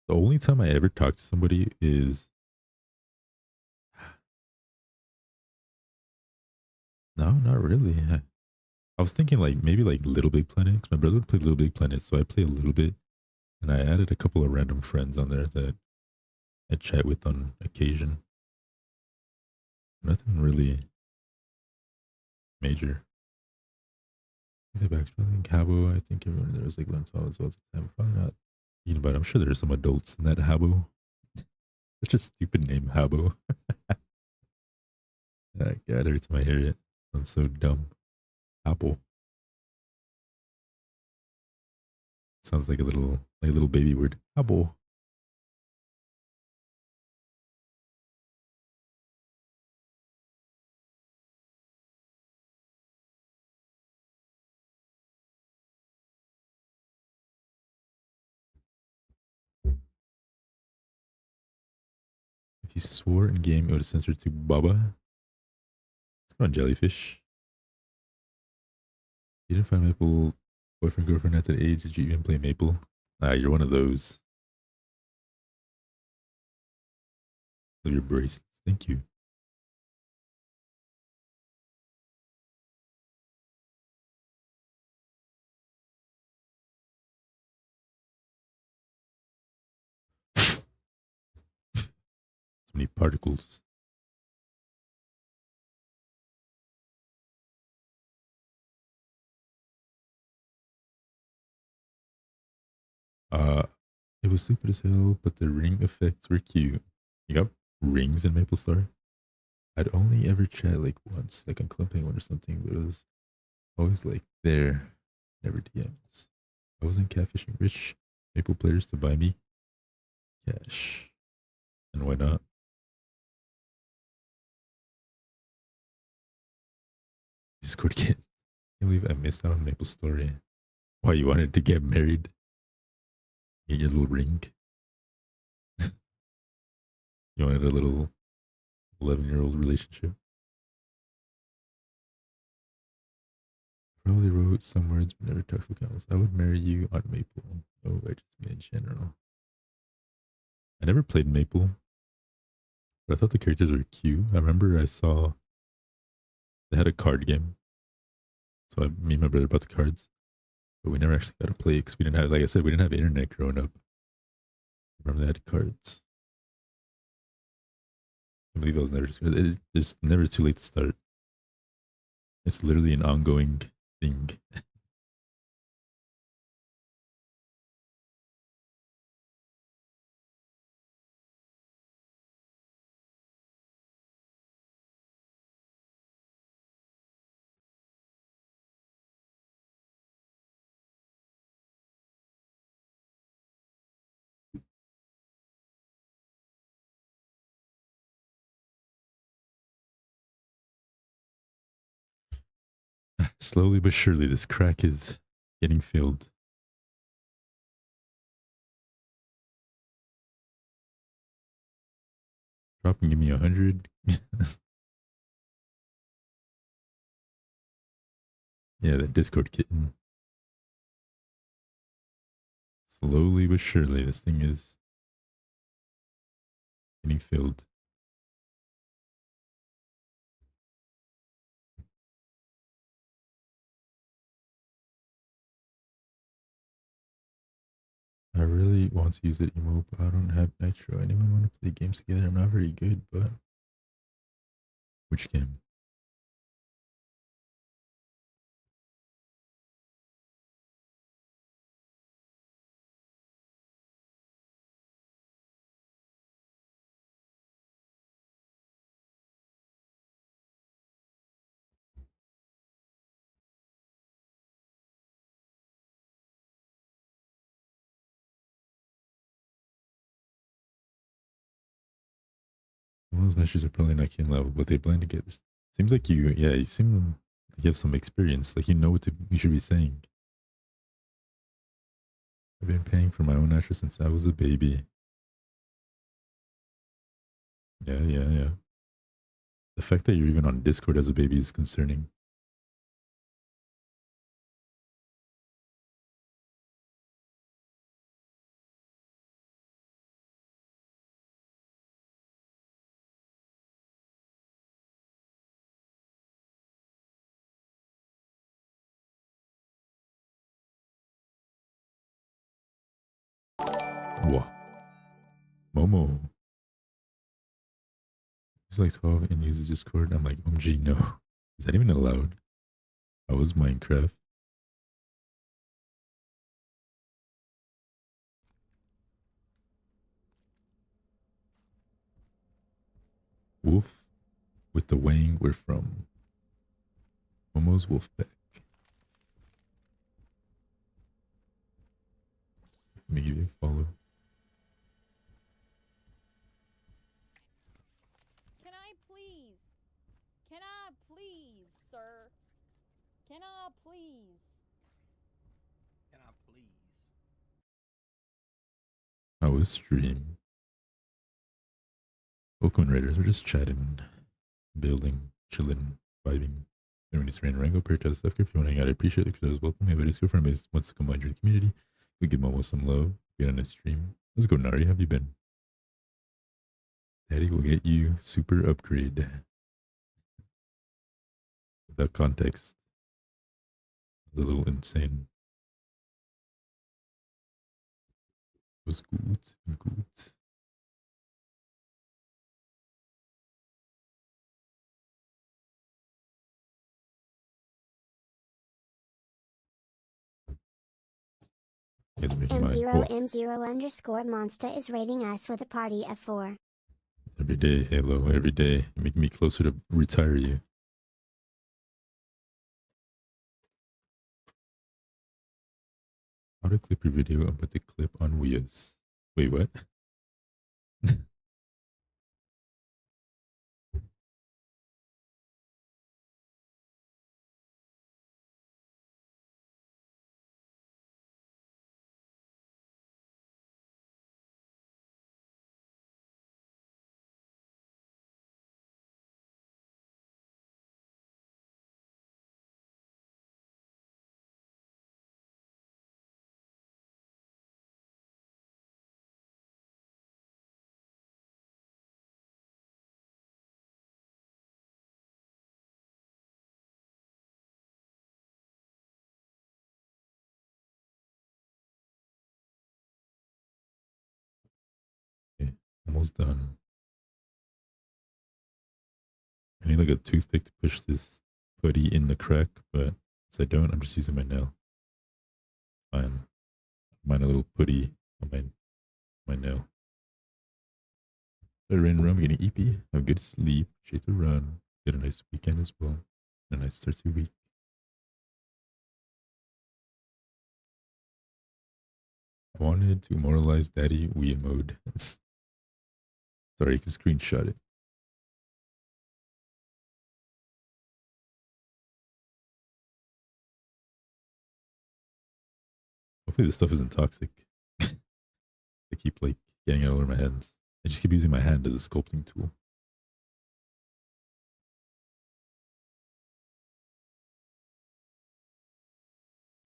The only time I ever talked to somebody is no, not really. I was thinking like maybe like Little Big Planet. 'Cause my brother would play Little Big Planet, so I play a little bit, and I added a couple of random friends on there that I chat with on occasion. Nothing really major. The backspelling, Cabo. I think everyone there was like Lental as well at the time. Probably not. You know, but I'm sure there's some adults in that Habo. Such a stupid name, Habo. Oh, God, every time I hear it, sounds so dumb. Apple sounds like a little baby word. Apple. If you swore in game, it would have censored to Baba. Let's go on jellyfish. You didn't find Maple boyfriend girlfriend at that age. Did you even play Maple? Ah, you're one of those. Love your bracelets. Thank you. So many particles. Uh, it was stupid as hell, but the ring effects were cute. You got rings in Maple Star? I'd only ever chat like once, like on Club Penguin or something, but it was always like there, never DMs. I wasn't catfishing rich Maple players to buy me cash. And why not? Discord kid. I can't believe I missed out on Maple Story. Why you wanted to get married? Get your little ring. You wanted a little 11-year-old relationship. Probably wrote some words but never talked with counts. I would marry you on Maple. Oh, I just mean in general. I never played Maple, but I thought the characters were cute. I remember I saw they had a card game. So me and my brother bought the cards, but we never actually got to play because we didn't have, like I said, we didn't have internet growing up. I remember they had cards. I believe I was never, it's never too late to start. It's literally an ongoing thing. Slowly but surely, this crack is getting filled. Drop and give me 100. Yeah, that Discord kitten. Slowly but surely, this thing is getting filled. I really want to use the emote, but I don't have Nitro. Anyone want to play games together? I'm not very good, but which game? Well, those messages are probably not king level, but they blend together. Seems like you seem like you have some experience. Like you know what you should be saying. I've been paying for my own Nitro since I was a baby. Yeah. The fact that you're even on Discord as a baby is concerning. Whoa. Momo. He's like 12 and uses Discord. I'm like, OMG, no. Is that even allowed? I was Minecraft. Wolf with the Wang, we're from Momo's Wolfpack. Let me give you a follow. Can I please? Can I please, sir? Can I please? Can I please? I was stream. Pokemon Raiders, we're just chatting, building, chilling, vibing. Everybody's ran Rango, pair to stuff. If you want to hang out, I appreciate it because I was welcome. If anybody's good friend base wants to come join the community, we give Momo some love. Get on a stream. Let's go, Nari. How have you been? Daddy will get you super upgrade. Without context, it's a little insane. It was good. Good. You guys are making mine. Oh, M0M0 Monster is rating us with a party of 4. every day, Halo, every day. You're making me closer to retire you. How to clip your video and put the clip on Wias. Wait, what? almost done. I need like a toothpick to push this putty in the crack, but since I don't, I'm just using my nail. Fine. Mine a little putty on my nail. Better in rum, getting eepy. Have a good sleep. Shade to run. Get a nice weekend as well. And a nice start to your week. I wanted to immortalize Daddy Wii mode. Sorry, you can screenshot it. Hopefully this stuff isn't toxic. I keep like getting it all over my hands. I just keep using my hand as a sculpting tool.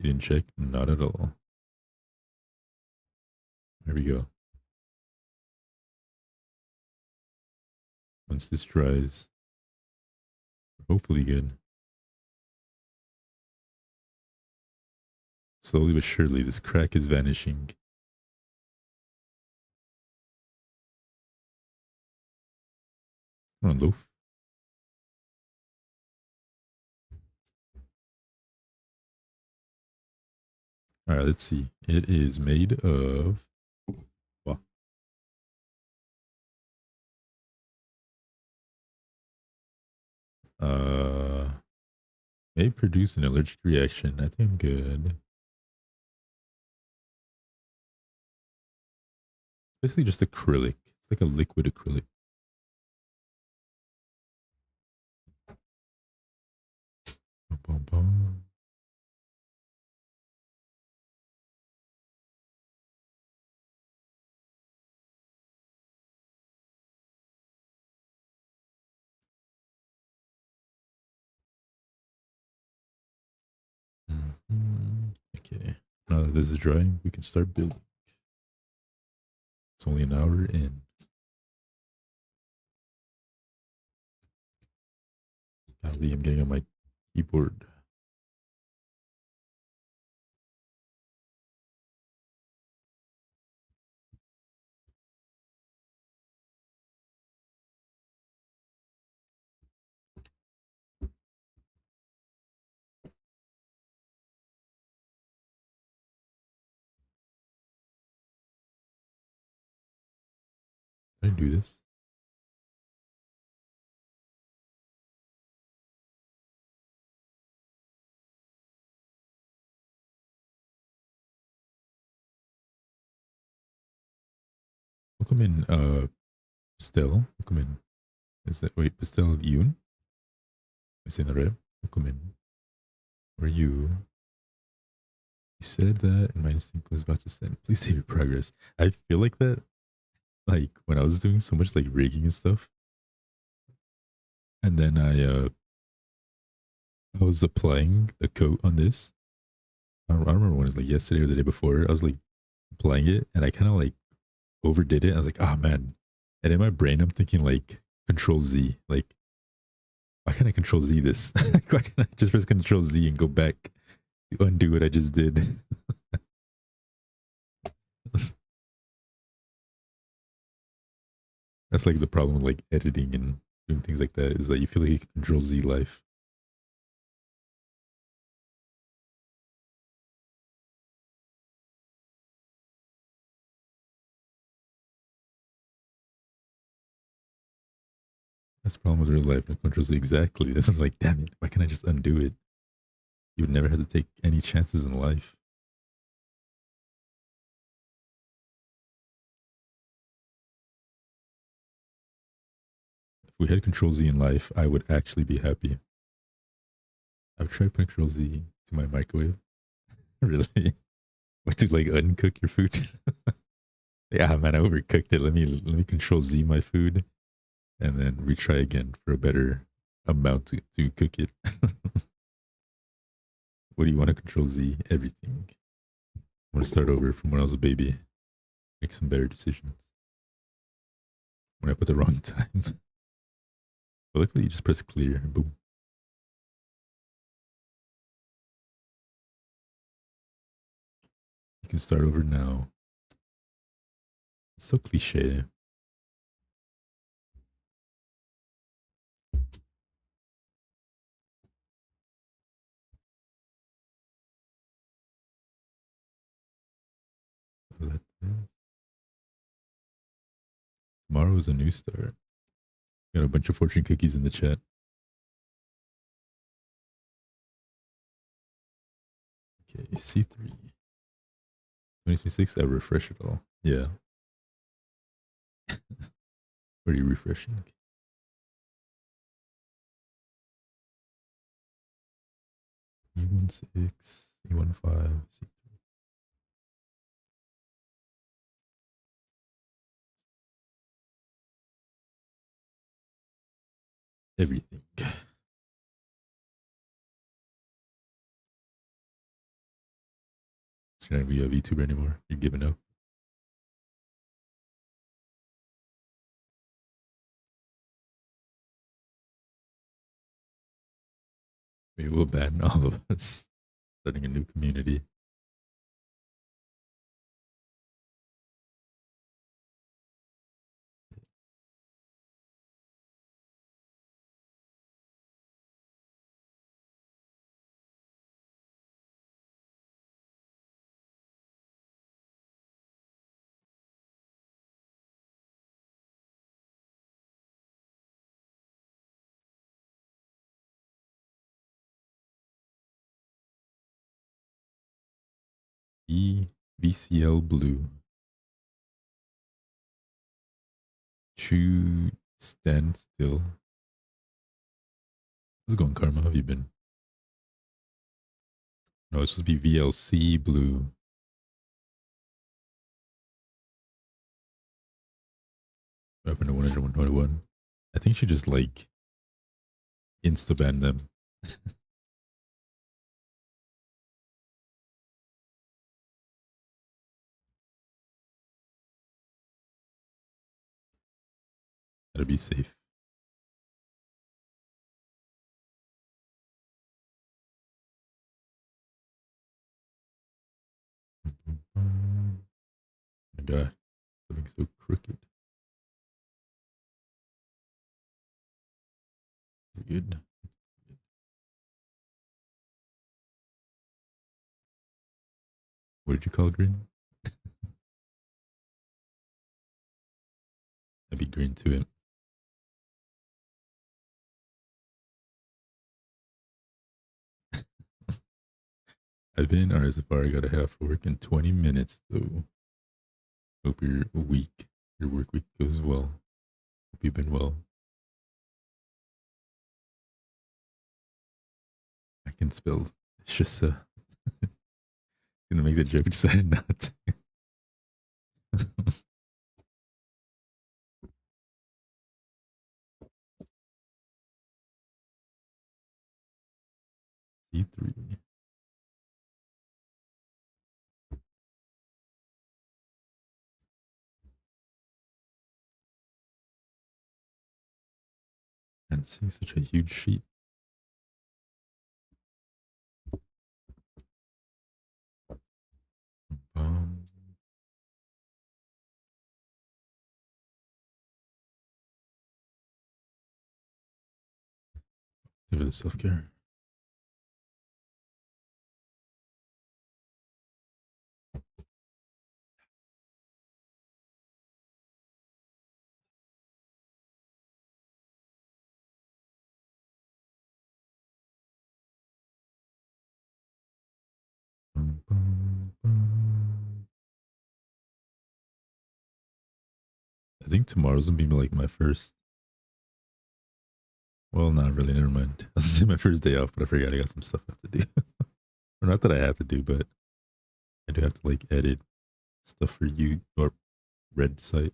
You didn't check? Not at all. There we go. Once this dries, hopefully good. Slowly but surely, this crack is vanishing. Come on, loaf. All right, let's see. It is made of well, may produce an allergic reaction. I think I'm good. Basically just acrylic. It's like a liquid acrylic. Bum, bum. Okay. Now that this is drying, we can start building. It's only an hour in. Golly, I'm getting on my keyboard. Can I do this? Welcome in, Stell. Welcome in. Is that, wait, Stell Yoon? Is in the red? Welcome in. Where are you? You said that, and my instinct was about to send. Please save your progress. I feel like that, like when I was doing so much like rigging and stuff, and then I was applying the coat on this. I don't remember when it was like yesterday or the day before. I was like applying it, and I kind of like overdid it. I was like, ah, man. And in my brain, I'm thinking like Control Z. Like, why can't I Control Z this? Why can't I just press Control Z and go back to undo what I just did? That's like the problem with like editing and doing things like that, is that you feel like you can Control Z life. That's the problem with real life. No Control Z, exactly. That's, I was like, damn it, why can't I just undo it? You would never have to take any chances in life. If we had Control Z in life, I would actually be happy. I've tried putting Control Z to my microwave. Really? What, to like uncook your food? Yeah, man, I overcooked it. Let me Control Z my food, and then retry again for a better amount to cook it. What do you want to Control Z? Everything. I'm gonna start over from when I was a baby. Make some better decisions. When I put the wrong time. But luckily, you just press clear. Boom. You can start over now. It's so cliche. Tomorrow's a new start. Got a bunch of fortune cookies in the chat. Okay, C3. 2026, I refresh it all. Yeah. What are you refreshing? E16, E15, C3. Everything. It's not gonna be a VTuber anymore. You're giving up. Maybe we'll ban all of us. Starting a new community. VCL Blue. Chew stand still. How's it going, Karma? How have you been? No, it's supposed to be VLC Blue. What happened to 101? I think she just like insta banned them. Gotta be safe. Oh my god, something so crooked. You're good. What did you call green? I'd be green to it. I've been on Safari. I gotta head out for work in 20 minutes though. Hope your work week goes well. Hope you've been well. I can spell. It's just gonna make the joke. Decided not to. C3. I'm seeing such a huge sheet. Um, give it a self care. I think tomorrow's gonna be like my first. Well, not really. Never mind. I was gonna say my first day off, but I forgot I got some stuff I have to do. Or not that I have to do, but I do have to like edit stuff for you or Red site.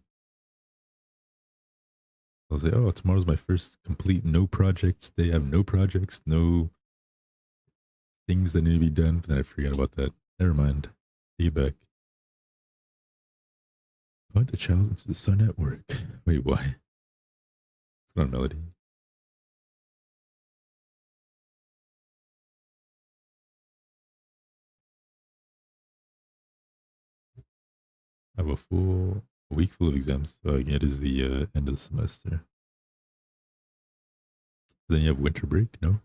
I was like, oh, tomorrow's my first complete no projects day. I have no projects, no things that need to be done. But then I forgot about that. Never mind. Take it back. Point the child into the sun at work. Wait, why? It's not a melody. I have a week full of exams. So again, it is the end of the semester. Then you have winter break, no?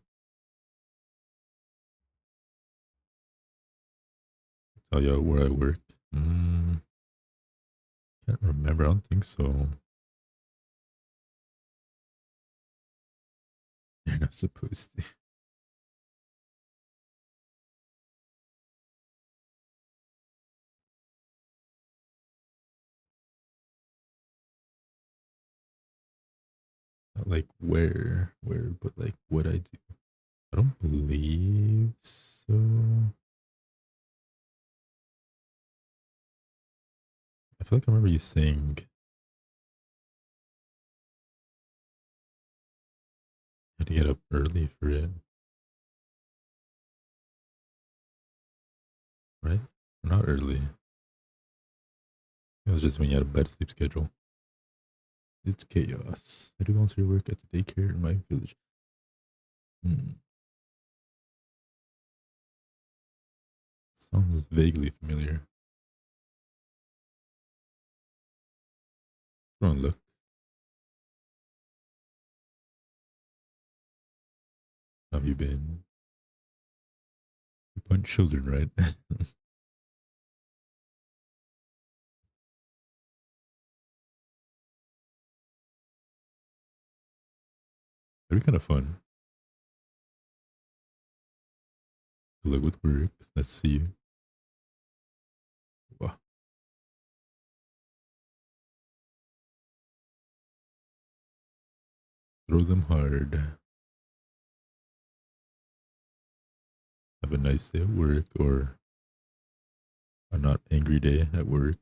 Tell you where I work. Can't remember. I don't think so. not supposed to. Not like where, but like what I do. I don't believe so. I feel like I remember you saying you had to get up early for it, right? Not early. It was just when you had a bad sleep schedule. It's chaos. I do volunteer work at the daycare in my village. Sounds vaguely familiar. Go on, look. How have you been? You punch children, right? That'd be kind of fun. Good luck with work. Let's see you. Wow. Throw them hard. Have a nice day at work or a not angry day at work.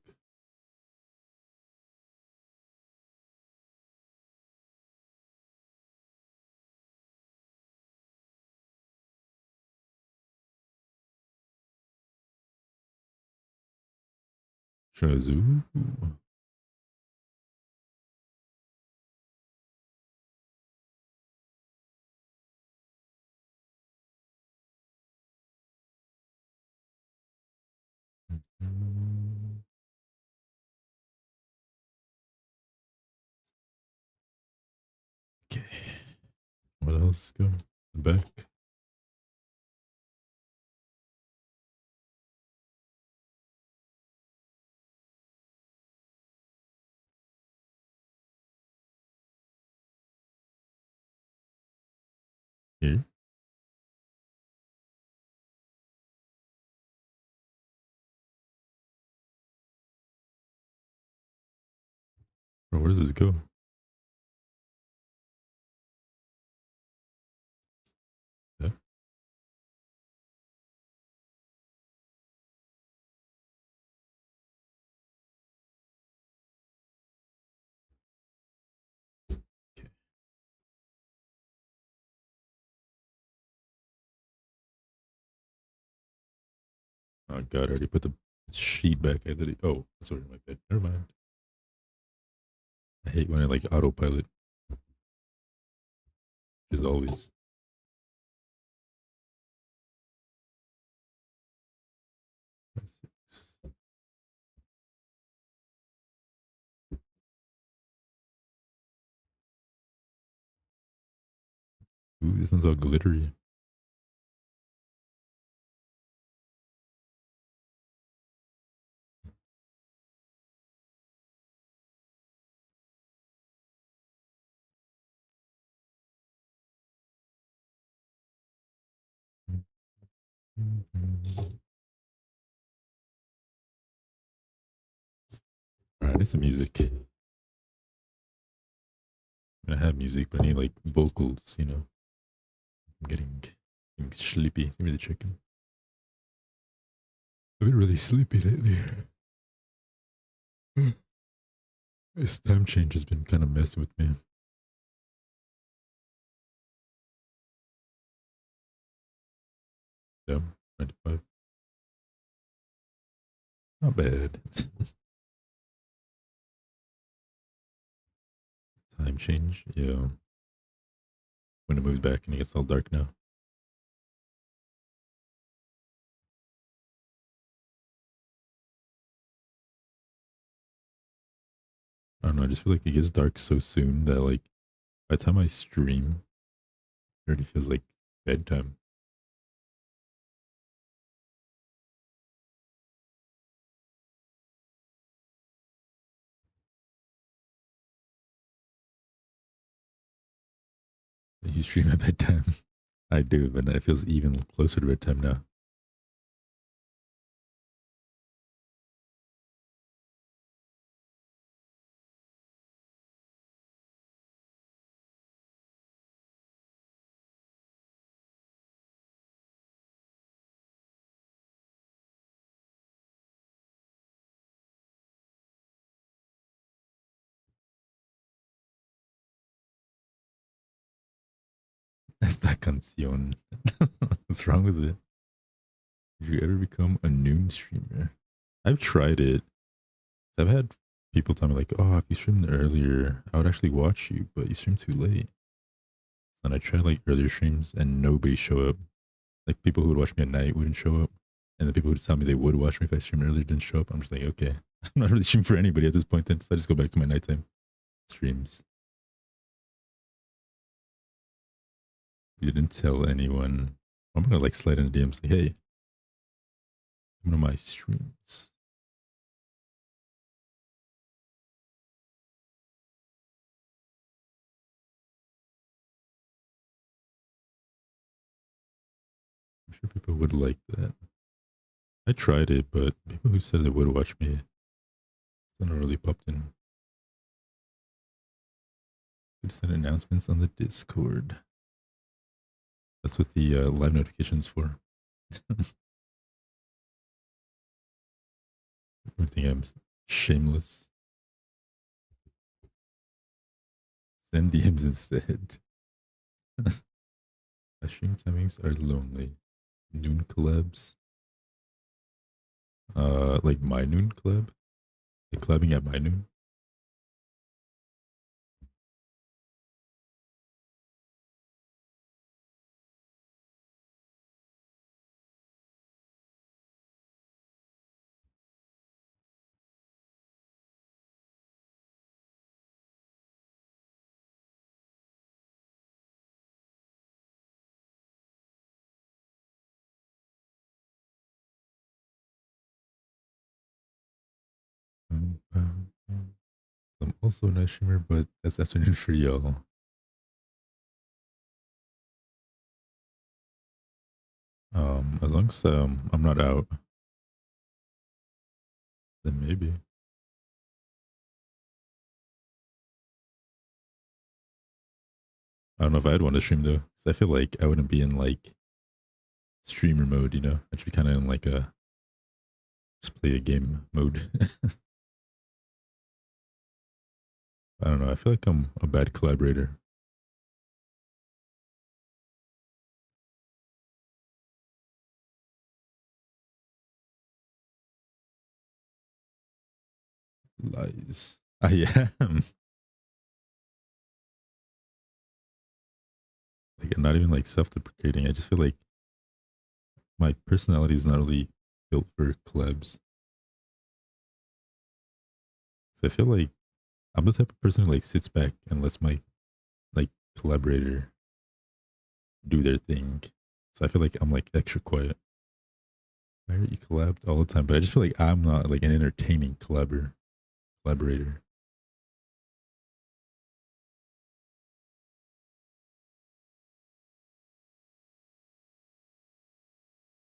Shazoo. Okay. What else? Go back. Here. Bro, where does this go? Yeah. Okay. Oh god, I already put the sheet back. I literally. Oh, sorry, my bad. Never mind. I hate when I like autopilot. As always. Five, six. Ooh, this one's all glittery. Alright, I need some music. I'm gonna have music, but I need like vocals, you know. I'm getting sleepy. Give me the chicken. I've been really sleepy lately. This time change has been kind of messing with me. Yeah, 95. Not bad. Time change, yeah. When it moves back and it gets all dark now. I don't know, I just feel like it gets dark so soon that like by the time I stream, it already feels like bedtime. You stream at bedtime. I do, but it feels even closer to bedtime now. Esta canción. What's wrong with it? Did you ever become a noon streamer? I've tried it. I've had people tell me like, "Oh, if you streamed earlier, I would actually watch you, but you stream too late." And I tried like earlier streams, and nobody showed up. Like people who would watch me at night wouldn't show up, and the people who would tell me they would watch me if I streamed earlier didn't show up. I'm just like, okay, I'm not really streaming for anybody at this point. Then, so I just go back to my nighttime streams. You didn't tell anyone. I'm gonna like slide in the DMs like, hey, come to my streams. I'm sure people would like that. I tried it, but people who said they would watch me, it's not really popped in. Could send announcements on the Discord. That's what the live notifications for. I think I'm shameless. Send DMs instead. Stream timings are lonely. Noon collabs. Like my noon collab. Like collabing at my noon. I'm also a night streamer, but that's afternoon for y'all. As long as I'm not out, then maybe. I don't know if I'd want to stream though, 'cause I feel like I wouldn't be in like streamer mode, you know? I'd be kind of in like a just play a game mode. I don't know. I feel like I'm a bad collaborator. Lies. I am. Like, I'm not even like self-deprecating. I just feel like my personality is not really built for collabs. So I feel like I'm the type of person who like sits back and lets my like collaborator do their thing. So I feel like I'm like extra quiet. I heard you collabed all the time, but I just feel like I'm not like an entertaining collaborator.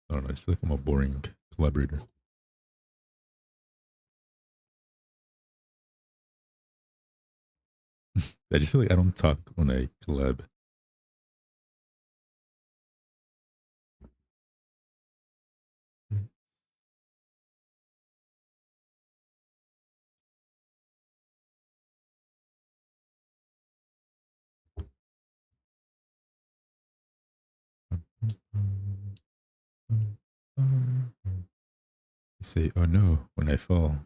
I don't know. I just feel like I'm a boring collaborator. I just feel like I don't talk when I collab. You say, "Oh no," when I fall.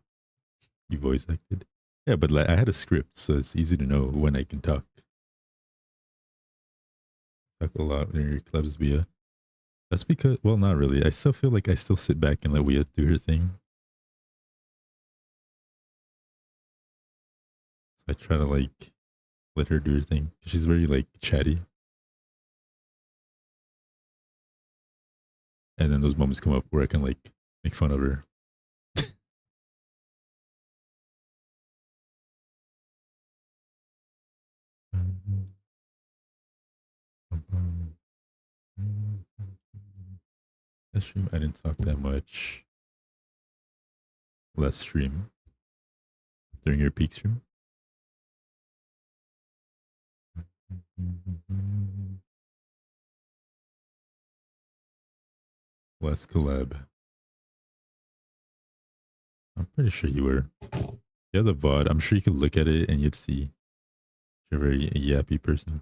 You voice acted. Yeah, but like I had a script, so it's easy to know when I can talk. Talk a lot when your clubs, Via. That's because, well, not really. I still feel like I still sit back and let Wea do her thing. So I try to like let her do her thing. She's very like chatty. And then those moments come up where I can like make fun of her. Last stream, I didn't talk that much. Last stream. During your peak stream. Last collab. I'm pretty sure you were. Yeah, the VOD. I'm sure you could look at it and you'd see you're a very yappy person.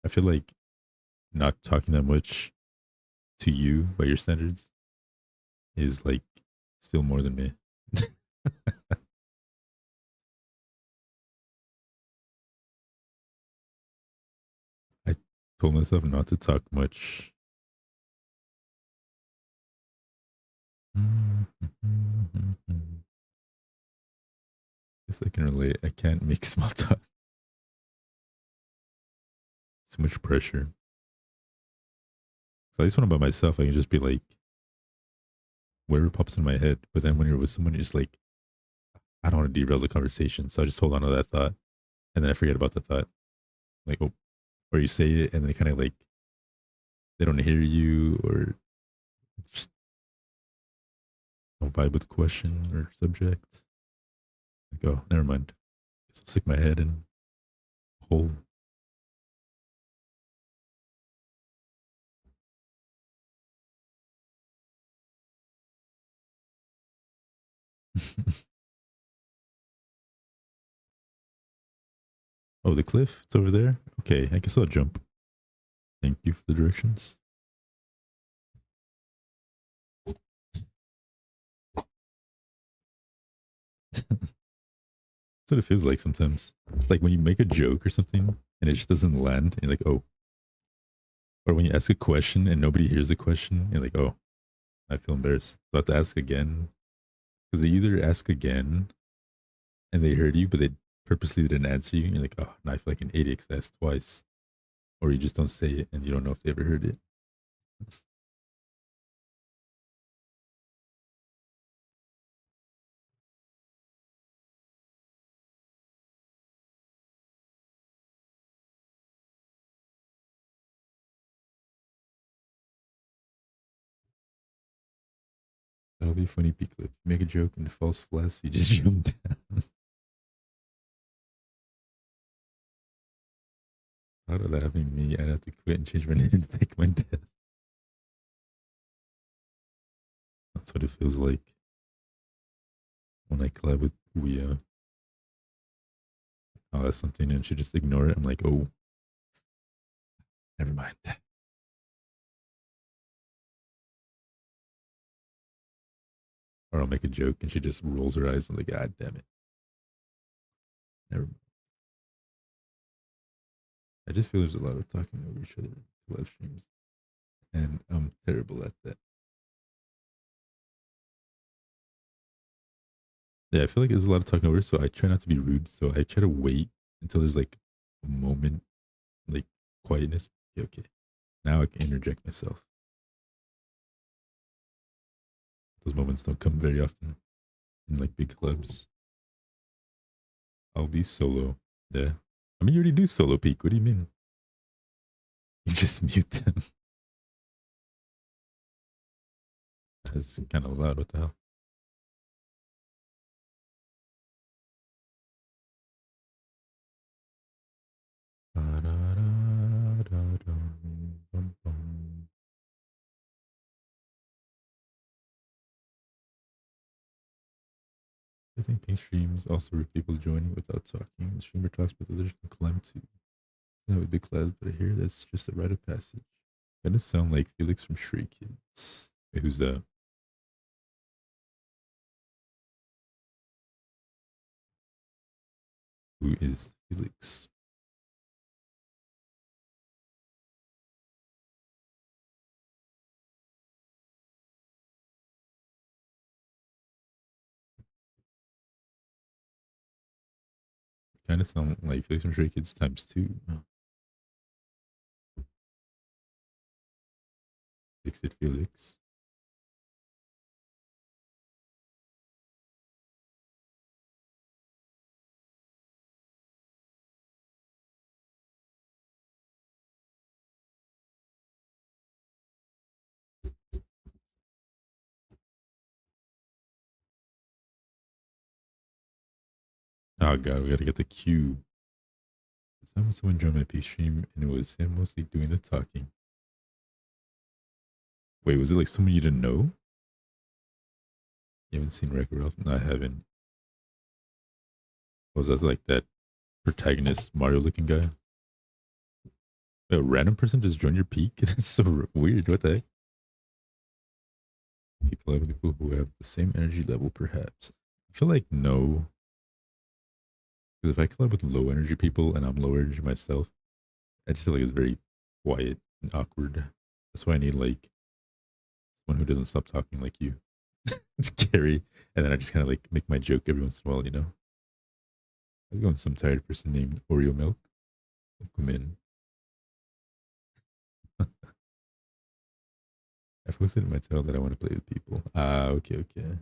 I feel like not talking that much to you by your standards is like still more than me. I told myself not to talk much. Guess I can relate. I can't make small talk. So much pressure. So at least when I'm by myself, I can just be like, whatever pops in my head. But then when you're with someone, you're just like, I don't want to derail the conversation. So I just hold on to that thought. And then I forget about the thought. Like, oh, or you say it and then kind of like, they don't hear you or just don't vibe with the question or subject. Like, oh, never mind. Guess I'll stick my head in a hole. Oh, the cliff? It's over there? Okay, I guess I'll jump. Thank you for the directions. That's what it feels like sometimes. Like when you make a joke or something and it just doesn't land, and you're like, oh. Or when you ask a question and nobody hears the question, you're like, oh, I feel embarrassed. So I have to ask again. Because they either ask again and they heard you, but they purposely didn't answer you. And you're like, oh, now I feel like an idiot because I asked twice. Or you just don't say it and you don't know if they ever heard it. That'll be a funny peak clip. You make a joke and it falls flat, so you just jump down. Out of that happening to me, I'd have to quit and change my name and take my death. That's what it feels like when I collab with Ouya. I'll ask something and she just ignore it. I'm like, oh, never mind. Or I'll make a joke and she just rolls her eyes. I'm like, God damn it. Never mind. I just feel there's a lot of talking over each other in live streams. And I'm terrible at that. Yeah, I feel like there's a lot of talking over, so I try not to be rude. So I try to wait until there's like a moment, like quietness. Okay, okay. Now I can interject myself. Those moments don't come very often in like big clubs. I'll be solo. Yeah. I mean, you already do solo peak. What do you mean? You just mute them. That's kind of loud. What the hell? I think pink streams also where people joining without talking. The streamer talks, but others can climb too. That would be glad, but I hear that's just a rite of passage. Kinda sound like Felix from Stray Kids. Wait, who's that? Who is Felix? Kinda sound like Felix from Stray Kids times two. Oh, Fix it, Felix. Oh god, we gotta get the cube. Someone joined my peak stream and it was him mostly doing the talking. Wait, was it like someone you didn't know? You haven't seen Wreck-It Ralph? No, I haven't. Was that like that protagonist Mario looking guy? Wait, a random person just joined your peak? That's so weird. What the heck? If you collab with people who have the same energy level, perhaps. I feel like no. Because if I collab with low energy people and I'm low energy myself, I just feel like it's very quiet and awkward. That's why I need like someone who doesn't stop talking like you. It's scary. And then I just kind of like make my joke every once in a while, you know? I was going with some tired person named Oreo Milk. Welcome in. I posted in my title that I want to play with people. Ah, okay, okay.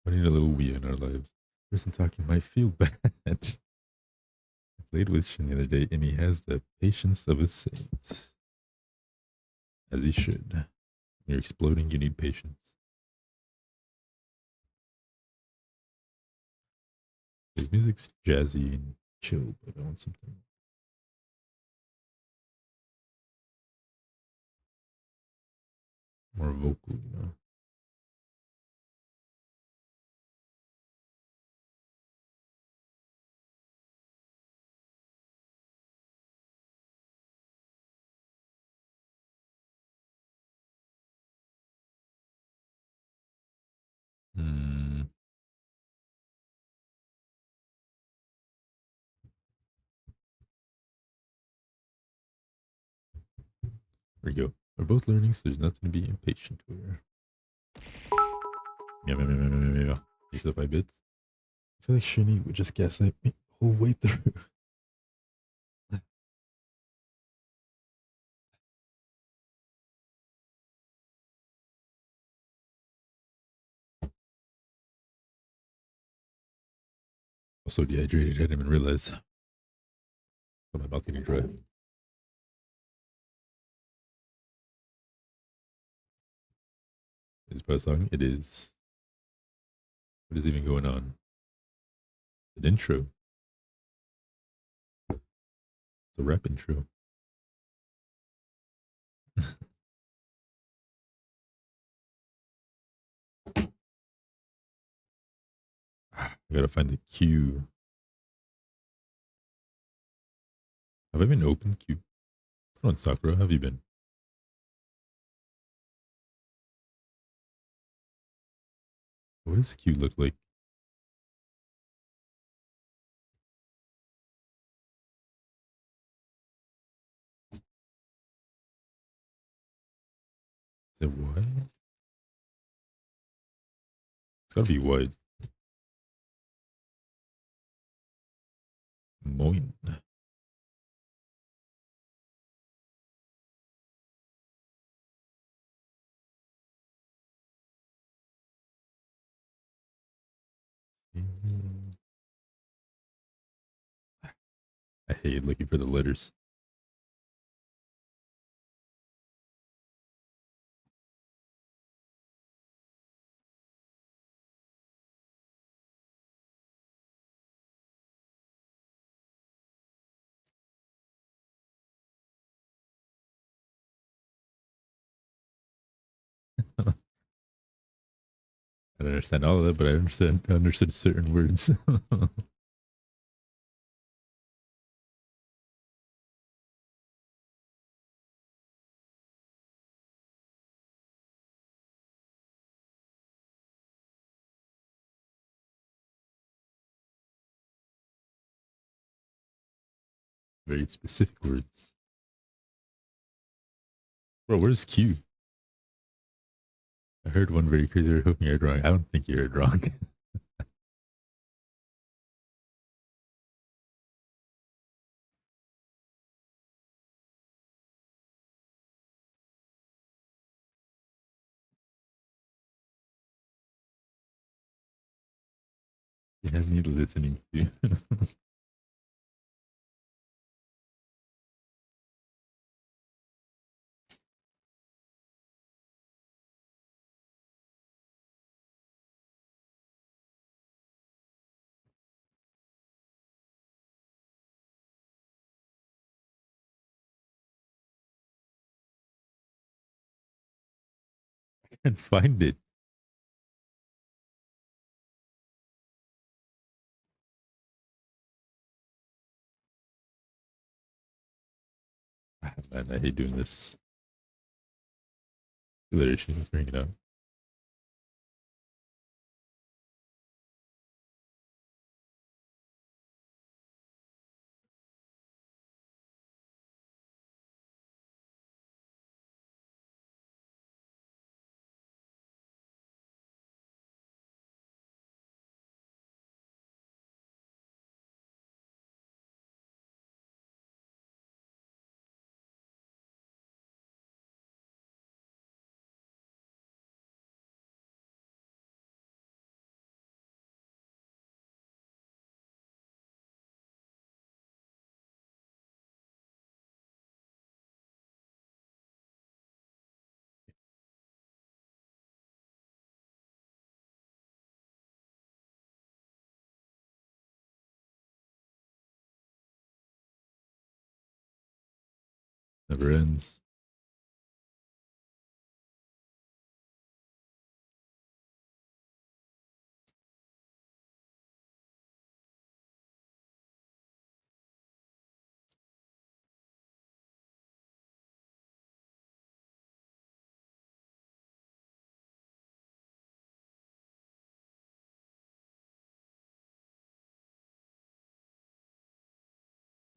We need a little we in our lives. Person talking might feel bad. I played with Shin the other day, and he has the patience of a saint, as he should. When you're exploding, you need patience. His music's jazzy and chill, but I want something more vocal, you know. Hmm. There we go. We're both learning, so there's nothing to be impatient with. Meow, meow, meow, meow, meow, meow. Thanks for the 5 bits. I feel like Shinny would just gaslight me the whole way through. Also dehydrated, I didn't even realize. Oh, my mouth getting dry. Is it a song? It is. What is even going on? An intro. It's a rap intro. I gotta find the queue. Have I been open queue? What's going on, Sakura? How have you been? What does queue look like? Is it wide? It's gotta be wide. Moin. I hate looking for the letters. I don't understand all of that, but I understood certain words. Very specific words. Bro, where's Q? I heard one very crazy. I hope you heard wrong. I don't think you heard wrong. You have me listening to you. can't find it. Ah, man, I hate doing this. There she was bringing it up. Never ends.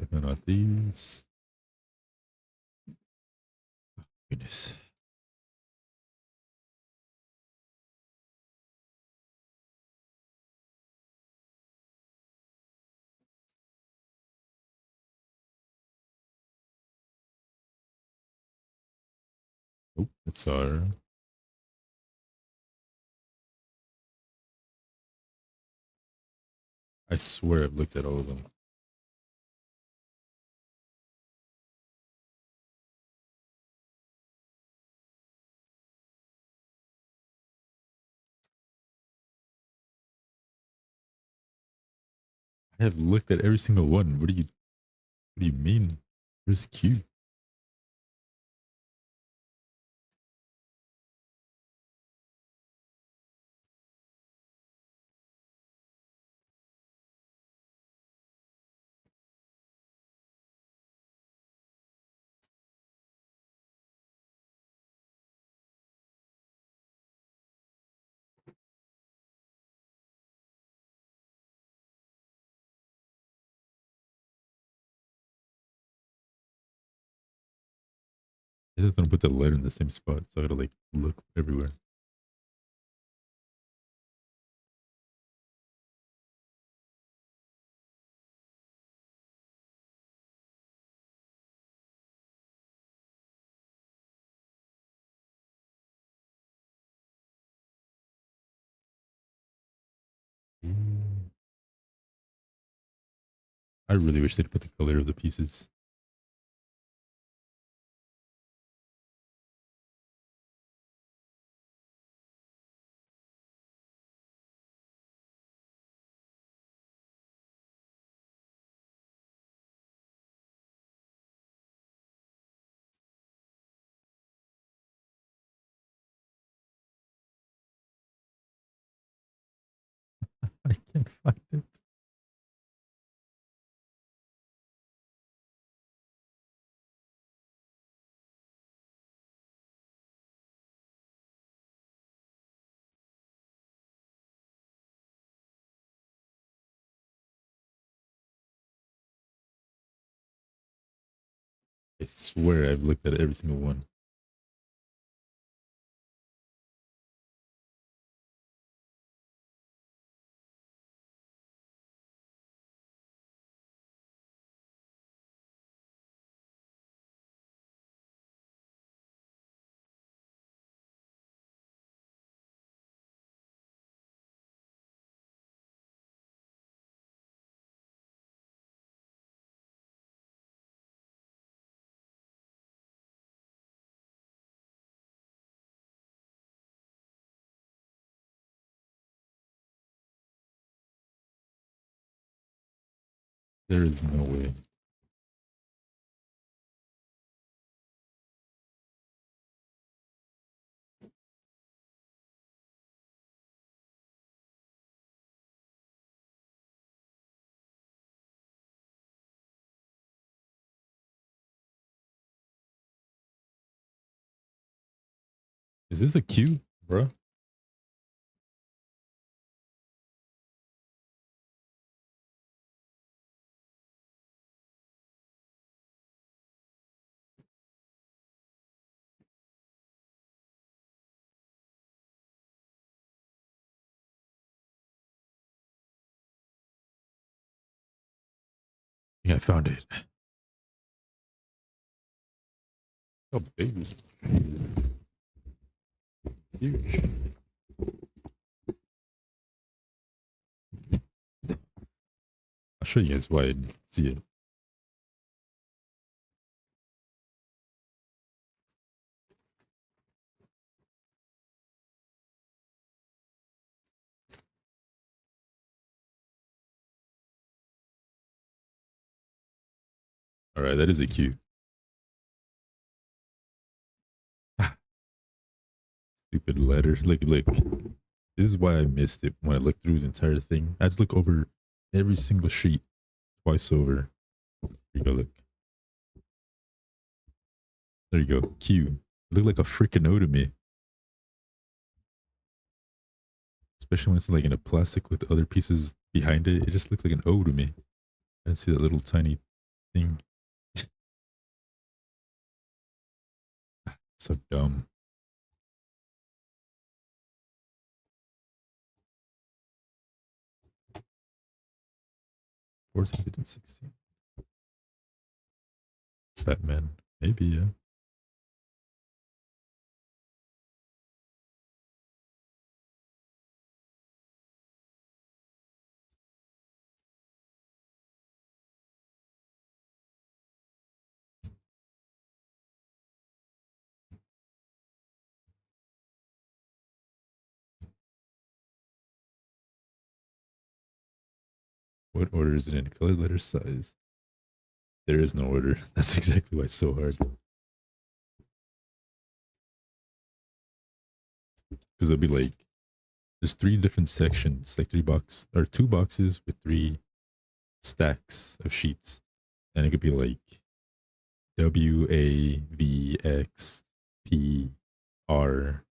Definitely not these. Goodness. Oh, it's our. I swear I've looked at all of them. I have looked at every single one. What do you mean? Where's Q? I just gonna put the letter in the same spot, so I gotta like look everywhere. Mm. I really wish they'd put the color of the pieces. I can't find it. I swear I've looked at every single one. There is no way. Is this a queue, bro? Yeah, I found it. Oh, babies. Huge. I'll show you guys why I didn't see it. All right, that is a queue. Stupid letter. Look. This is why I missed it when I looked through the entire thing. I had to look over every single sheet twice over. There you go, look. There you go. Q. It looked like a freaking O to me. Especially when it's like in a plastic with other pieces behind it. It just looks like an O to me. I didn't see that little tiny thing. So dumb. 14, 15, 16. Batman. Maybe, yeah. What order is it in? Color, letter, size. There is no order. That's exactly why it's so hard. Because it'll be like, there's 3 different sections, like 2 boxes with 3 stacks of sheets. And it could be like W, A, V, X, P, R.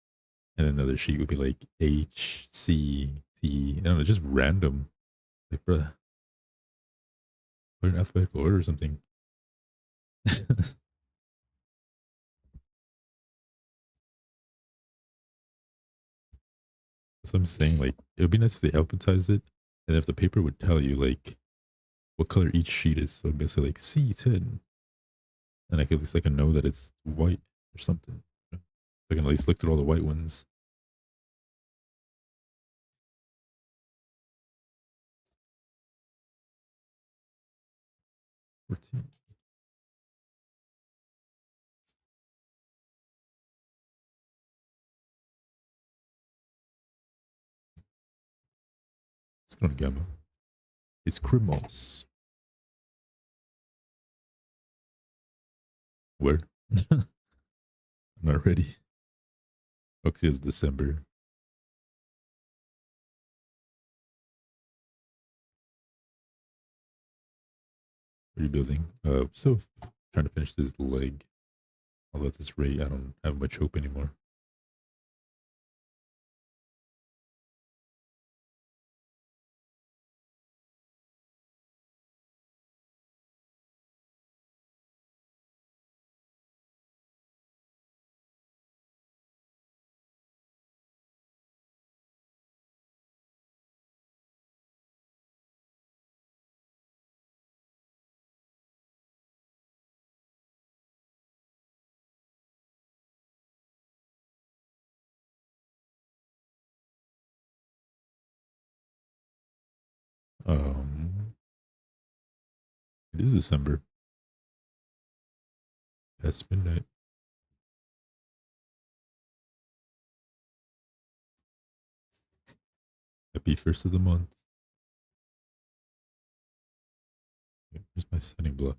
And another sheet would be like H, C, T. I don't know, just random. Like, bruh, put an alphabetical order or something. So I'm saying, like, it would be nice if they alphabetized it, and if the paper would tell you, like, what color each sheet is. So basically, like, C10. And I could at least, like, know that it's white or something. So I can at least look through all the white ones. 14. It's not gamma. It's Crimos. Where? I'm not ready. Okay, it's December. Rebuilding. So trying to finish this leg. Although at this rate, I don't have much hope anymore. It is December. Past midnight. Happy first of the month. Here's my setting block.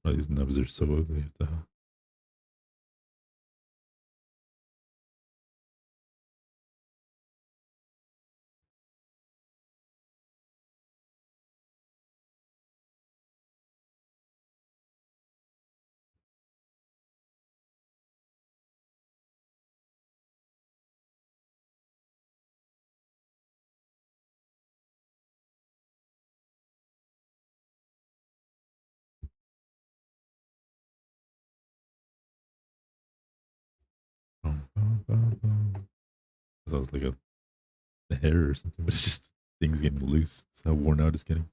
Oh, these nubs are so ugly. What the hell? Bum. I thought it was like a hair or something, but it's just things getting loose. That's how worn out it's getting.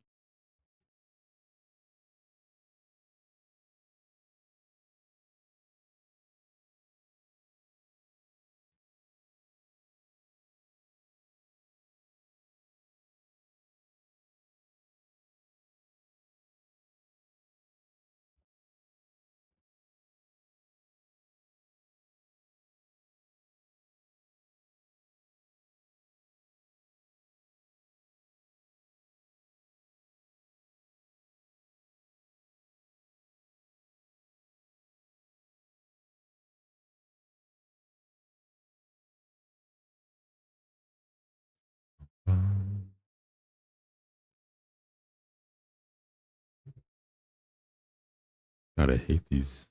Um, God, I hate these.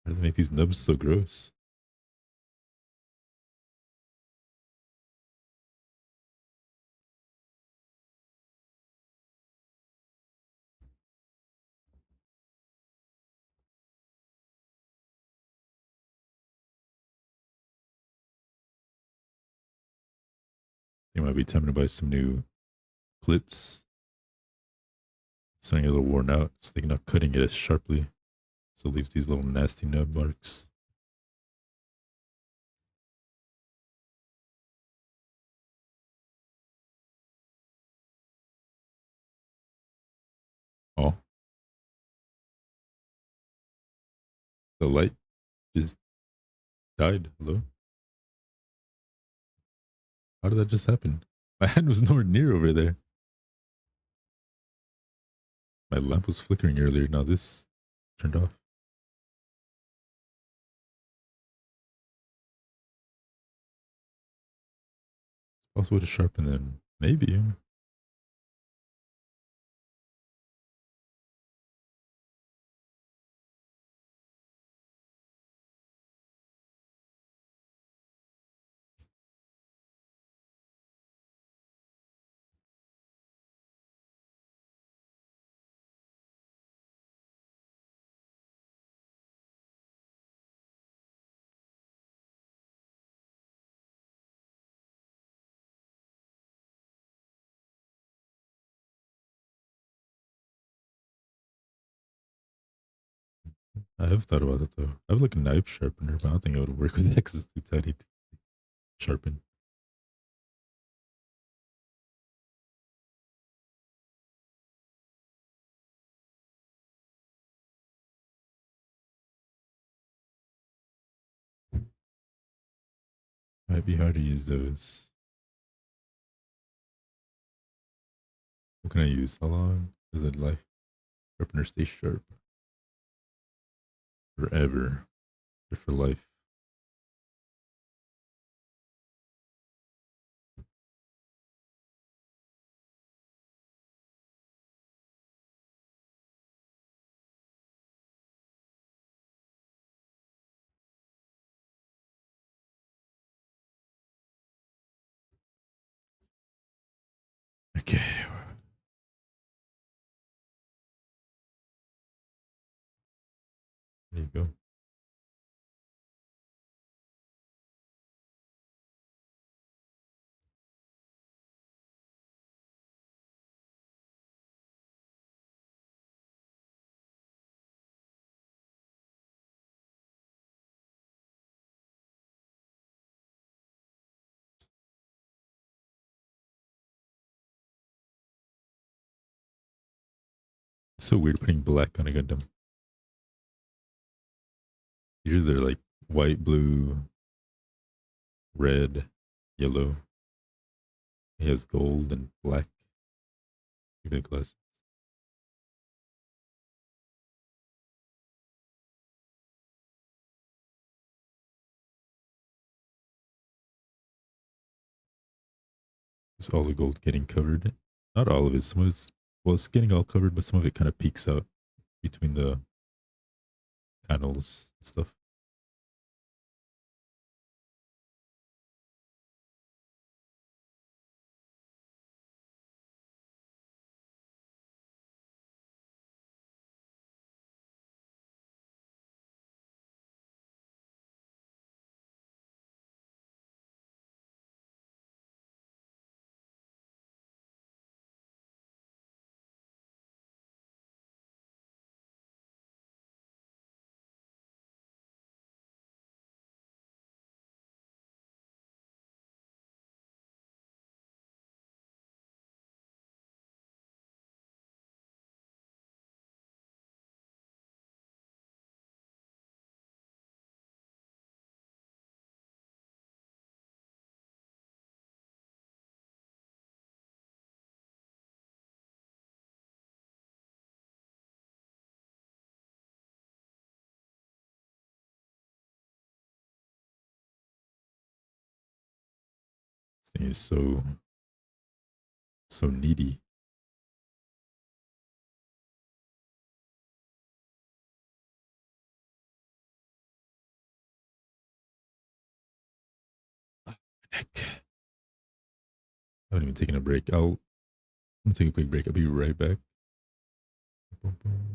Why do they make these nubs so gross? It might be time to buy some new clips. Starting a little worn out, so they're not cutting it as sharply. So it leaves these little nasty nub marks. Oh, the light just died. Hello? How did that just happen? My hand was nowhere near over there. My lamp was flickering earlier. Now this turned off. Possible to sharpen them. Maybe. I have thought about it though. I have like a knife sharpener, but I don't think it would work with that because it's too tiny to sharpen. Might be hard to use those. What can I use? How long does a life sharpener stay sharp? Forever. Or for life. Okay. There you go. It's so weird putting black on a Gundam. Usually they're like white, blue, red, yellow. He has gold and black. Even glasses. It's all the gold getting covered. Not all of it. Some of it's, well, it's getting all covered, but some of it kind of peeks out between the panels and stuff. This thing is so needy. Neck. I haven't even taken a break. I'll take a quick break. I'll be right back. Boom, boom.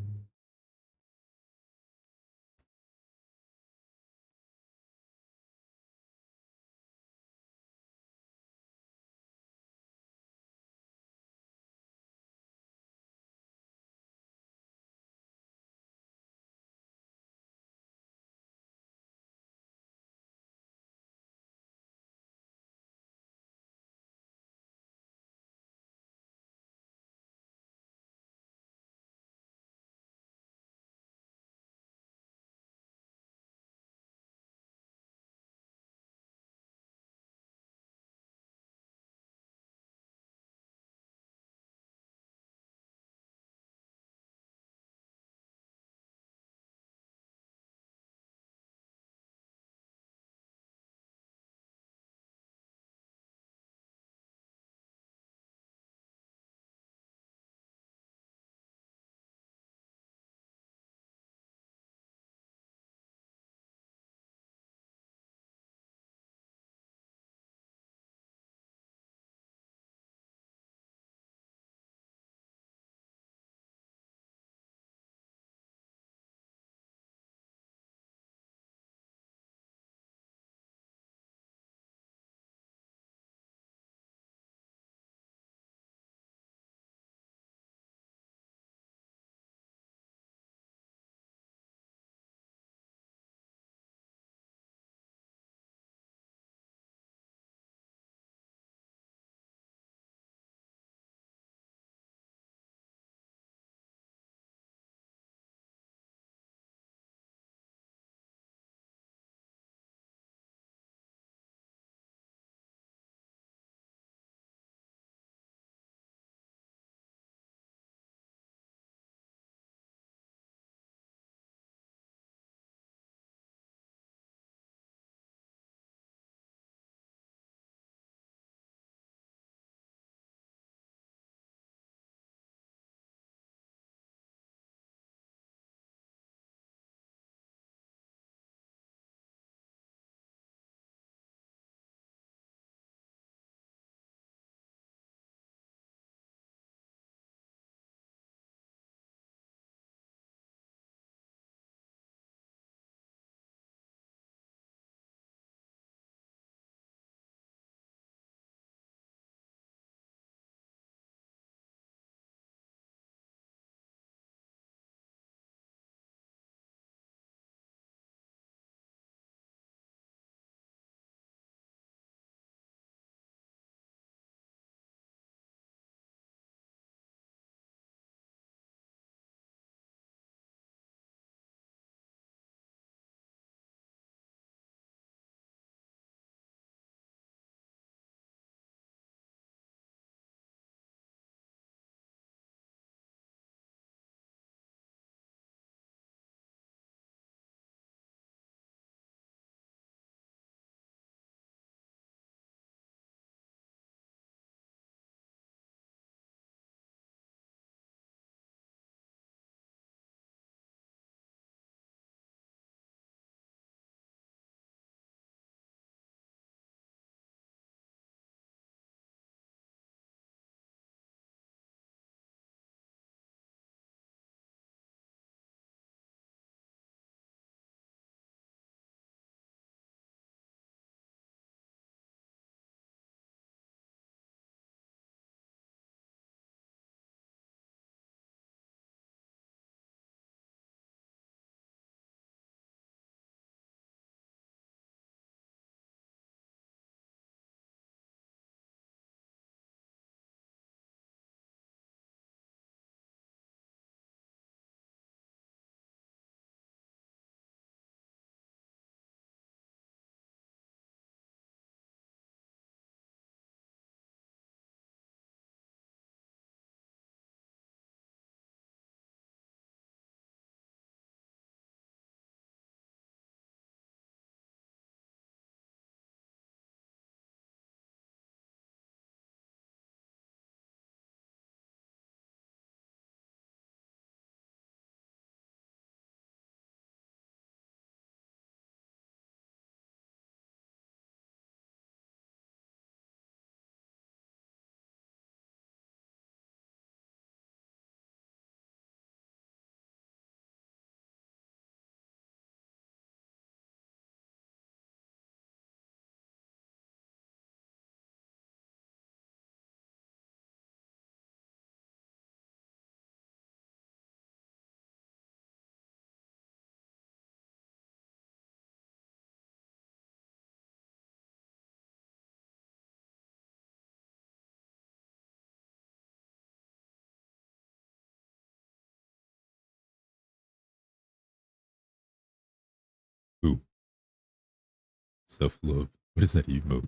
Self love. What is that emote?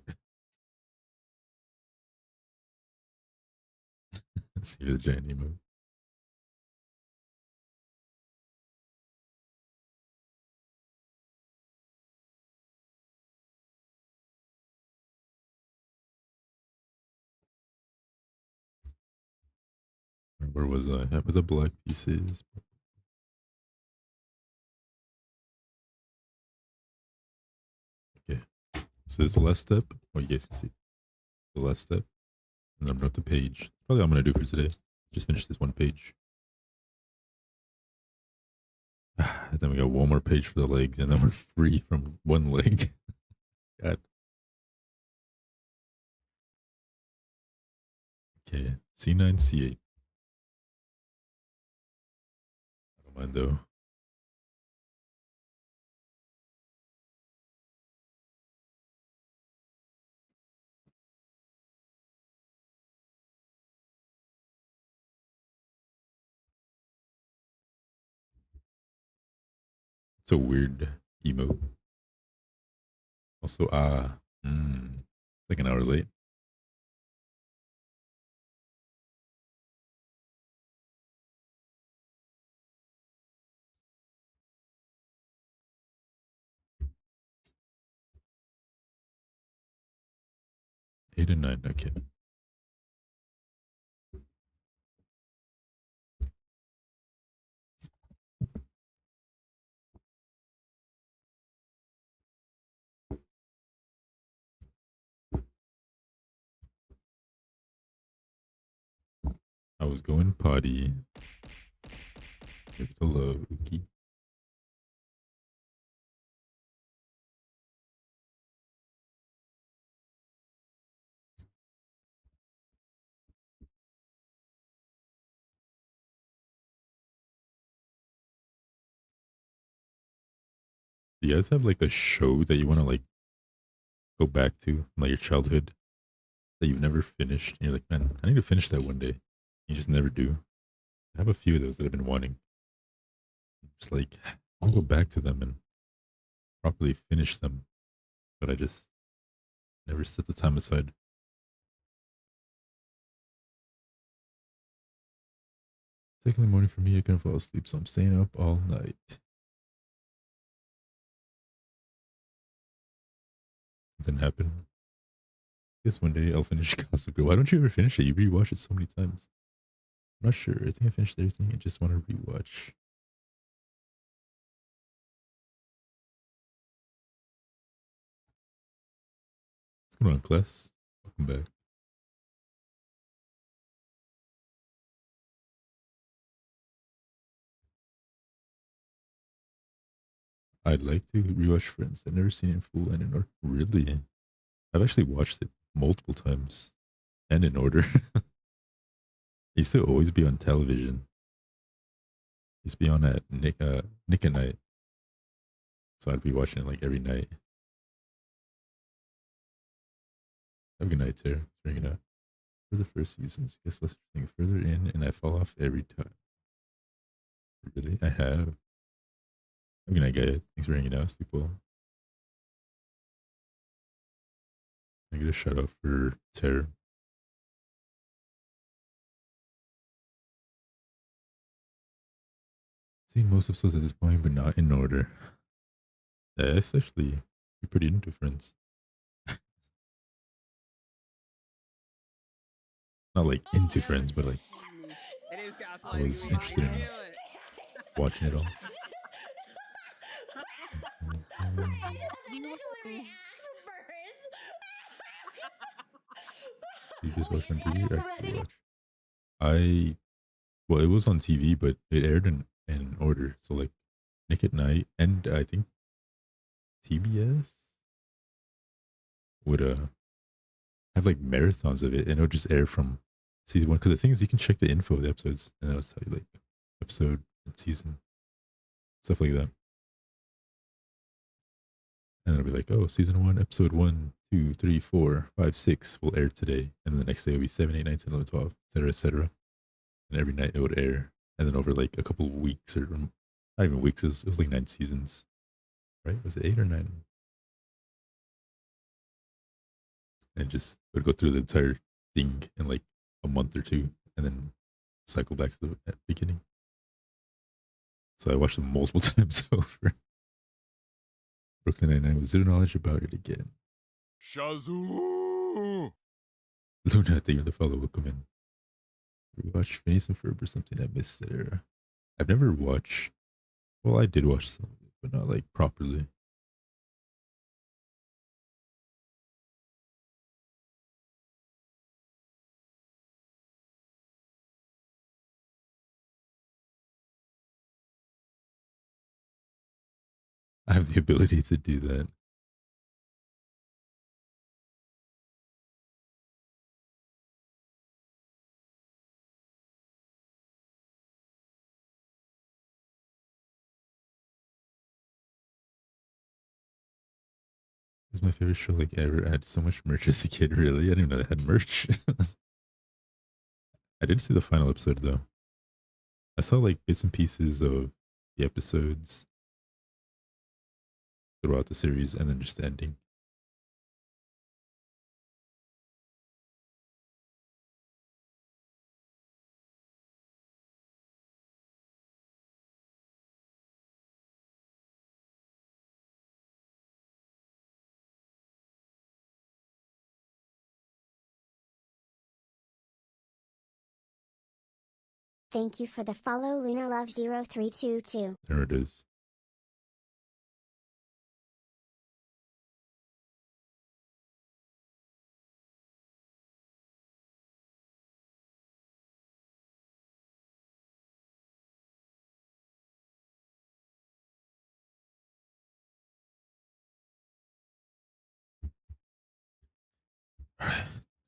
See the giant emote. Where was I? With the black pieces. Okay. So this is the last step. Oh, you guys can see the last step. And I'm not the page. Probably all I'm gonna do for today. Just finish this one page. Then we got one more page for the legs, and then we're free from one leg. God. Okay. C9, C8. I don't mind though. It's a weird emote. Also, like an hour late. Eight and nine. Okay. I was going potty. Here's the love. Okay. Do you guys have like a show that you want to like go back to, like your childhood, that you've never finished? And you're like, man, I need to finish that one day. You just never do. I have a few of those that I've been wanting. Just like, I'll go back to them and properly finish them, but I just never set the time aside. Second in the morning for me, I couldn't fall asleep, so I'm staying up all night. Didn't happen. Guess one day I'll finish Gossip Girl. Why don't you ever finish it? You rewatch it so many times. I'm not sure. I think I finished everything. I just want to rewatch. What's going on, class? Welcome back. I'd like to rewatch Friends. I've never seen it in full and in order. Really? I've actually watched it multiple times and in order. It used to always be on television. It used to be on at Nick at Night. So I'd be watching it like every night. Have a good night, Tara. Bringing up for the first seasons. Guess less interesting further in, and I fall off every time. Really? I have. Have a good night, guy. Thanks for hanging out. Sleep well. I get a shout out for Tara. Seen most episodes at this point, but not in order. That's actually pretty into Friends. Not like into Friends, but like I was interested in watching it all. You just watch on TV or actually watch? Well, it was on TV, but it aired in order. So like Nick at Night and I think TBS would have like marathons of it, and it would just air from season one. Because the thing is, you can check the info of the episodes, and it'll tell you like episode and season, stuff like that. And it'll be like, oh, season one, episode 1, 2, 3, 4, 5, 6 will air today, and then the next day will be 7, 8, 9, 10, 11, 12, etc., etc. And every night it would air, and then over like a couple of weeks or not even weeks, it was like 9 seasons, right? Was it 8 or 9? and just would go through the entire thing in like a month or two, and then cycle back to the beginning. So I watched them multiple times over. Brooklyn Nine-Nine with zero knowledge about it again. Shazoo! Luna, thank you for the follow. Welcome in. We watched Phineas and Ferb or something I missed there. I've never watched. Well, I did watch some of it, but not like properly. I have the ability to do that. It was my favorite show like ever. I had so much merch as a kid, really. I didn't even know they had merch. I didn't see the final episode though. I saw like bits and pieces of the episodes throughout the series and then just the ending. Thank you for the follow, LunaLove0322. There it is.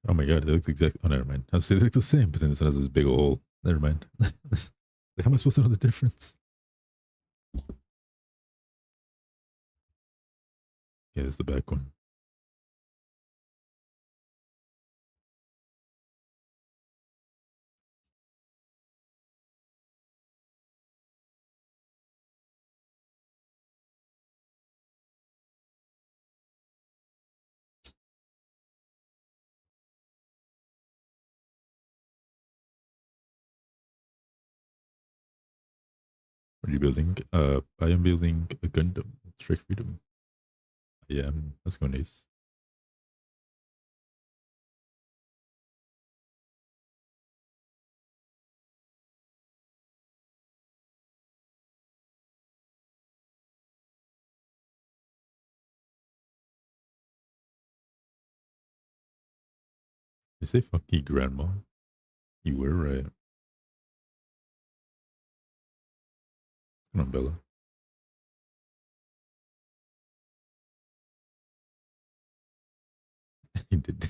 Oh my god, they look exactly. Oh, never mind. I was saying they look the same, but then this one has this big hole. Never mind. How am I supposed to know the difference? Yeah, it's the back one. What are you building? I am building a Gundam. Strike Freedom. I am. Let's go, Ace. You say funky grandma? You were right. Come on, Bella. You did.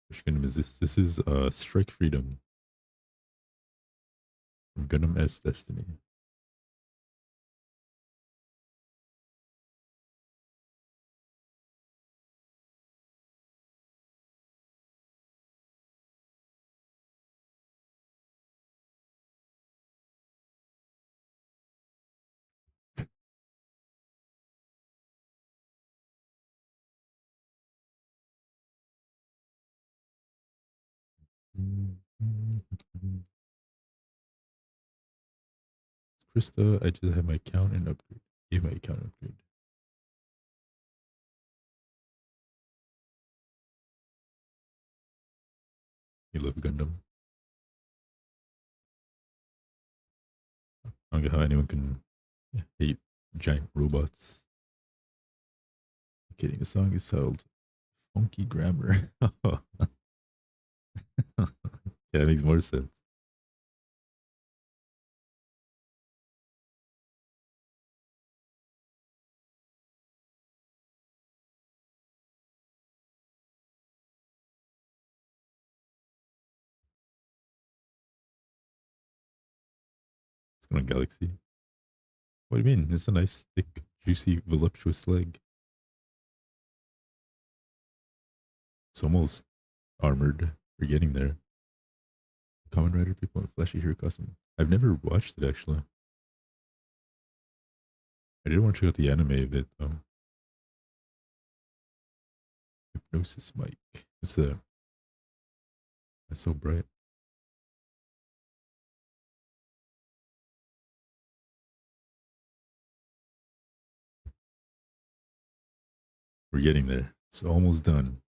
Which Gundam is this? This is Strike Freedom from Gundam S Destiny. Krista, I just had my account and upgrade. Gave my account upgrade. You love Gundam. I don't get how anyone can hate giant robots. I'm kidding. The song is titled Funky Grammar. Yeah, that makes more sense. It's going Galaxy. What do you mean? It's a nice, thick, juicy, voluptuous leg. It's almost armored. We're getting there. Common Rider people in fleshy hero costume. I've never watched it actually. I did want to check out the anime of it though. Hypnosis Mike. What's that? That's so bright. We're getting there. It's almost done.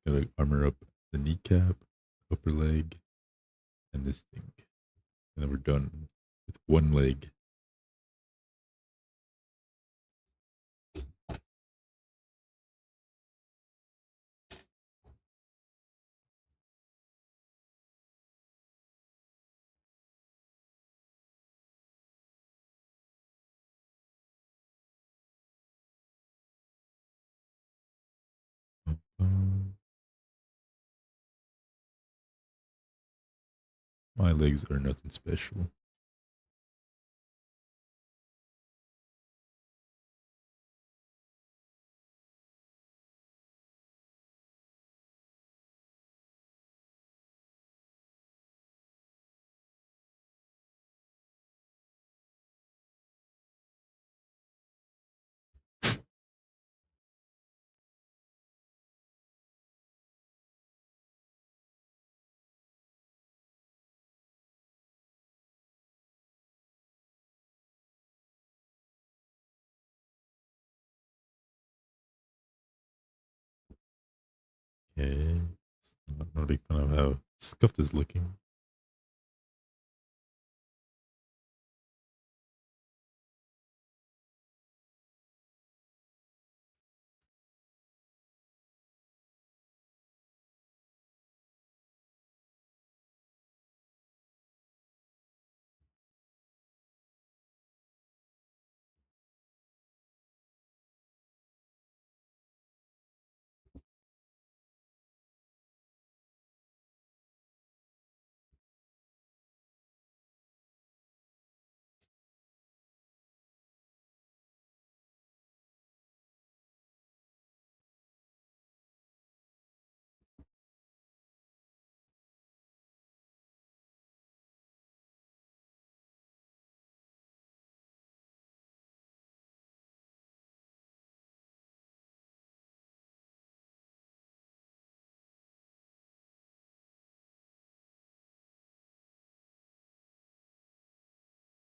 Gotta armor up the kneecap, upper leg, and this thing. And then we're done with one leg. Um, my legs are nothing special. Okay. Not a big fan of how scuffed is looking.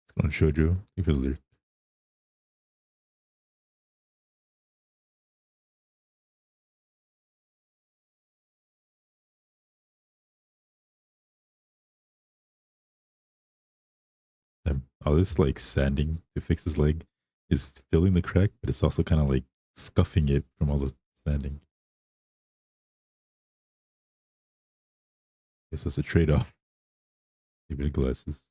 It's going to shoujo. Give it a lyric. All this like sanding to fix his leg is filling the crack, but it's also kind of like scuffing it from all the sanding. Guess that's a trade off. Give it glasses.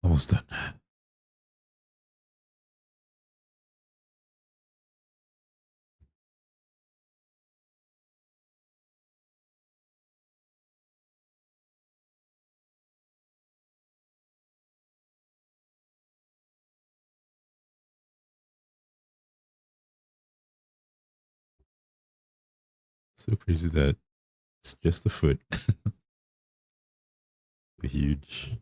Almost done. So crazy that it's just a foot. A huge.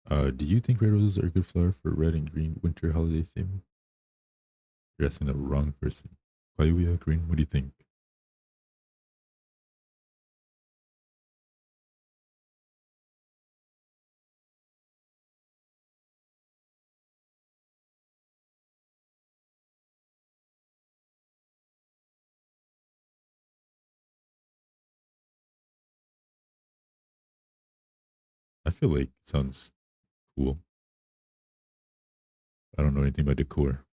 Do you think red roses are a good flower for red and green winter holiday theme? You're asking the wrong person. Kayuya, green, what do you think? I feel like it sounds cool. I don't know anything about decor.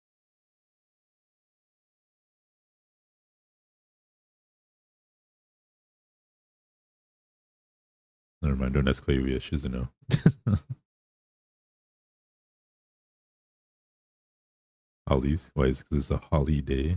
Never mind, don't ask Kayuya, she doesn't know. Hollies? Why is it because it's a holiday?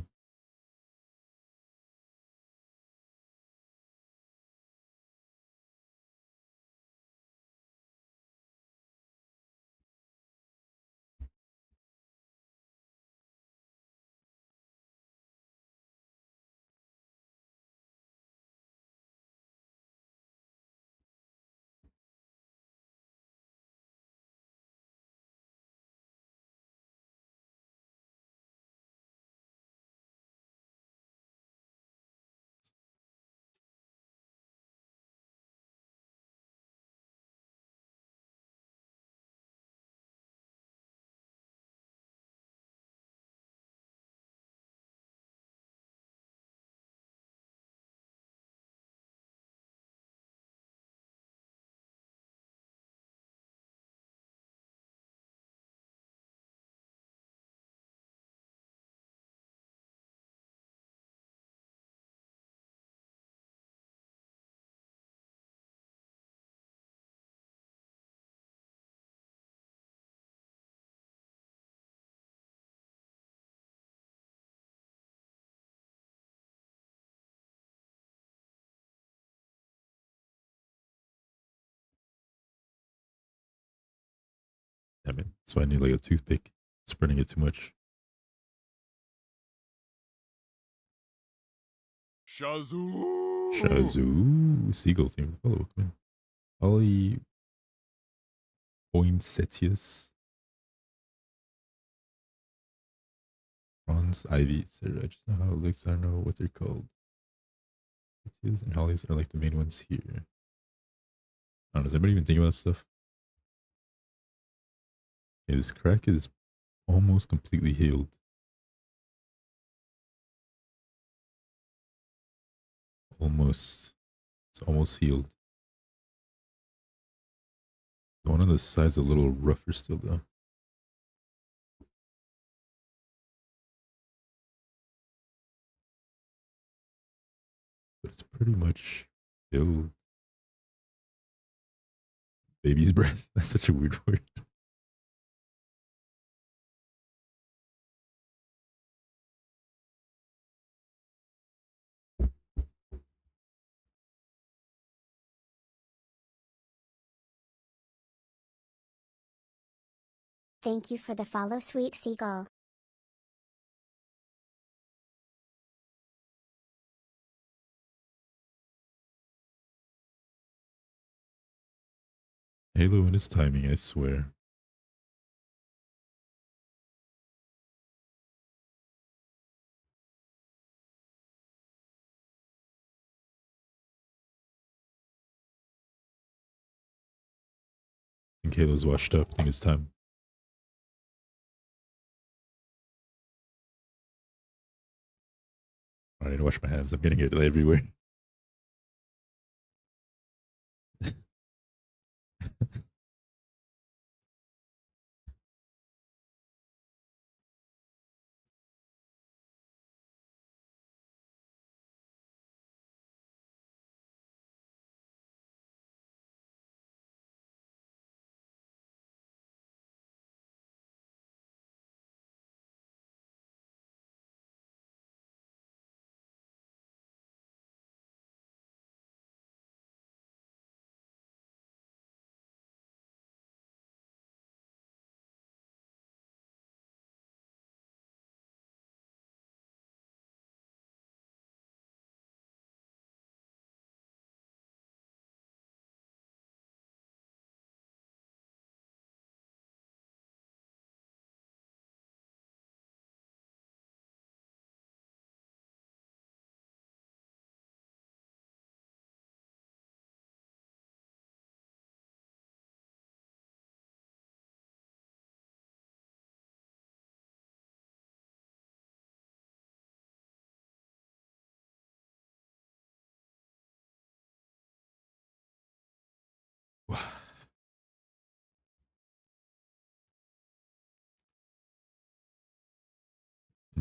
Damn it. That's why I need like a toothpick. Spreading it too much. Shazoo! Shazoo! Seagull team. Follow, come in. Ollie Poinsettias. Bronze Ivy. Sarah, I just know how it looks. I don't know what they're called. Poinsettias and hollies are like the main ones here. I don't know. Does anybody even think about stuff? Okay, this crack is almost completely healed. Almost. It's almost healed. The one on the side's a little rougher still, though. But it's pretty much healed. Baby's breath. That's such a weird word. Thank you for the follow, Sweet Seagull. Halo and its timing, I swear. I think Halo's washed up. I think it's time. I need to wash my hands. I'm getting it everywhere.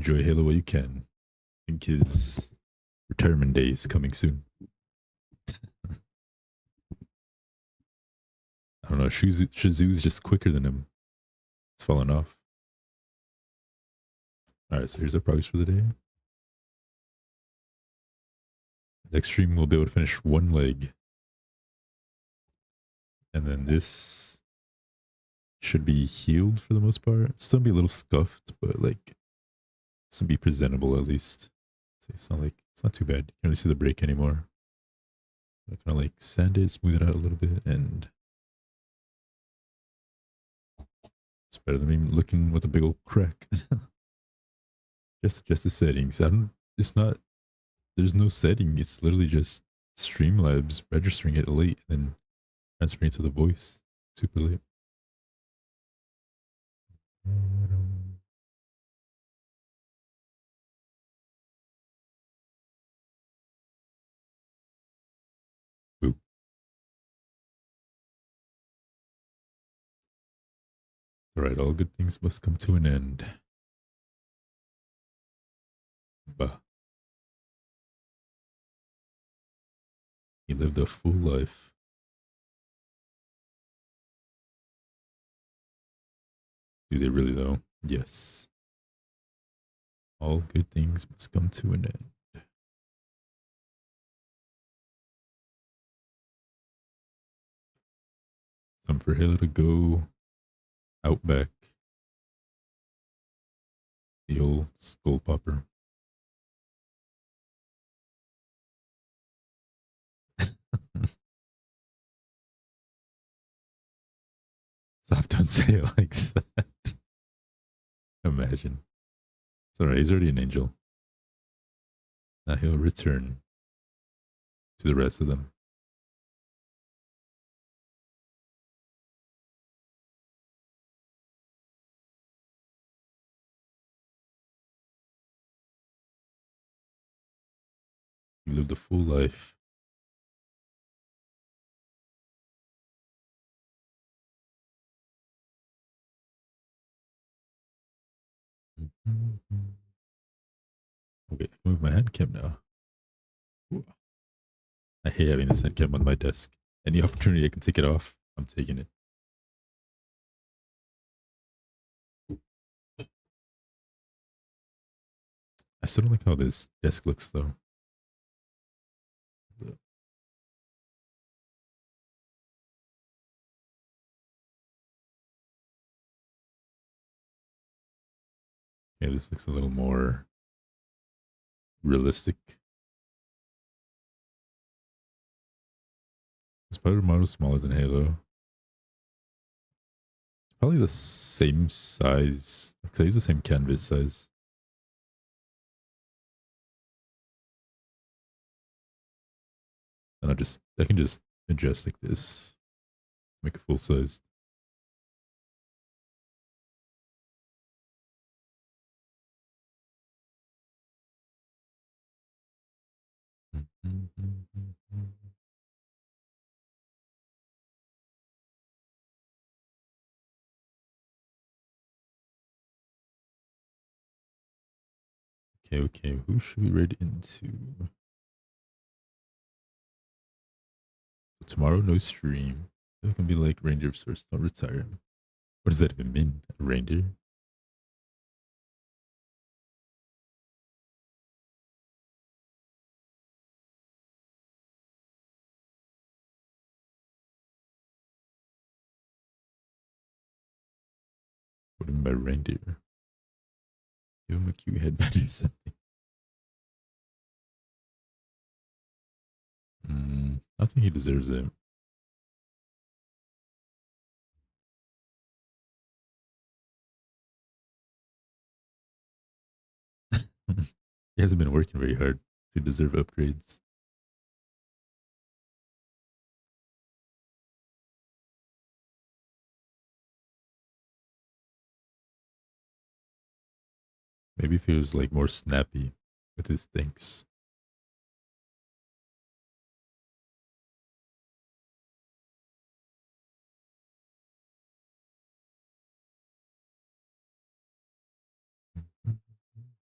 enjoy Halo while you can. I think his retirement day is coming soon. I don't know. Shazoo's just quicker than him. It's fallen off. All right, so here's our progress for the day. Next stream, we'll be able to finish one leg. And then this should be healed for the most part. Still be a little scuffed, but like, this will be presentable at least. So it's not too bad. You can't really see the break anymore. I kind of like sand it, smooth it out a little bit, and it's better than me looking with a big old crack. Just adjust the settings. It's not, there's no setting. It's literally just Streamlabs registering it late and then transferring it to the voice super late. Ooh. All right, all good things must come to an end. Bah. He lived a full life. Do they really though? Yes. All good things must come to an end. Time for Halo to go out back. The old skull popper. Stop, don't say it like that. Imagine. It's alright, he's already an angel. Now he'll return to the rest of them. He lived a full life. Okay, move my hand cam now. Ooh. I hate having this hand cam on my desk. Any opportunity I can take it off, I'm taking it. I still don't like how this desk looks though. Yeah, this looks a little more realistic. This Spider model smaller than Halo. Probably the same size. I'd say it's the same canvas size. And I can just adjust like this. Make it full size. Okay. Who should we raid into? So tomorrow, no stream. It can be like reindeer of sorts. Don't retire. What does that even mean? A reindeer? What do you mean by reindeer? Give him a cute headband or something. I think he deserves it. He hasn't been working very hard to deserve upgrades. Maybe if he was like more snappy with his thanks.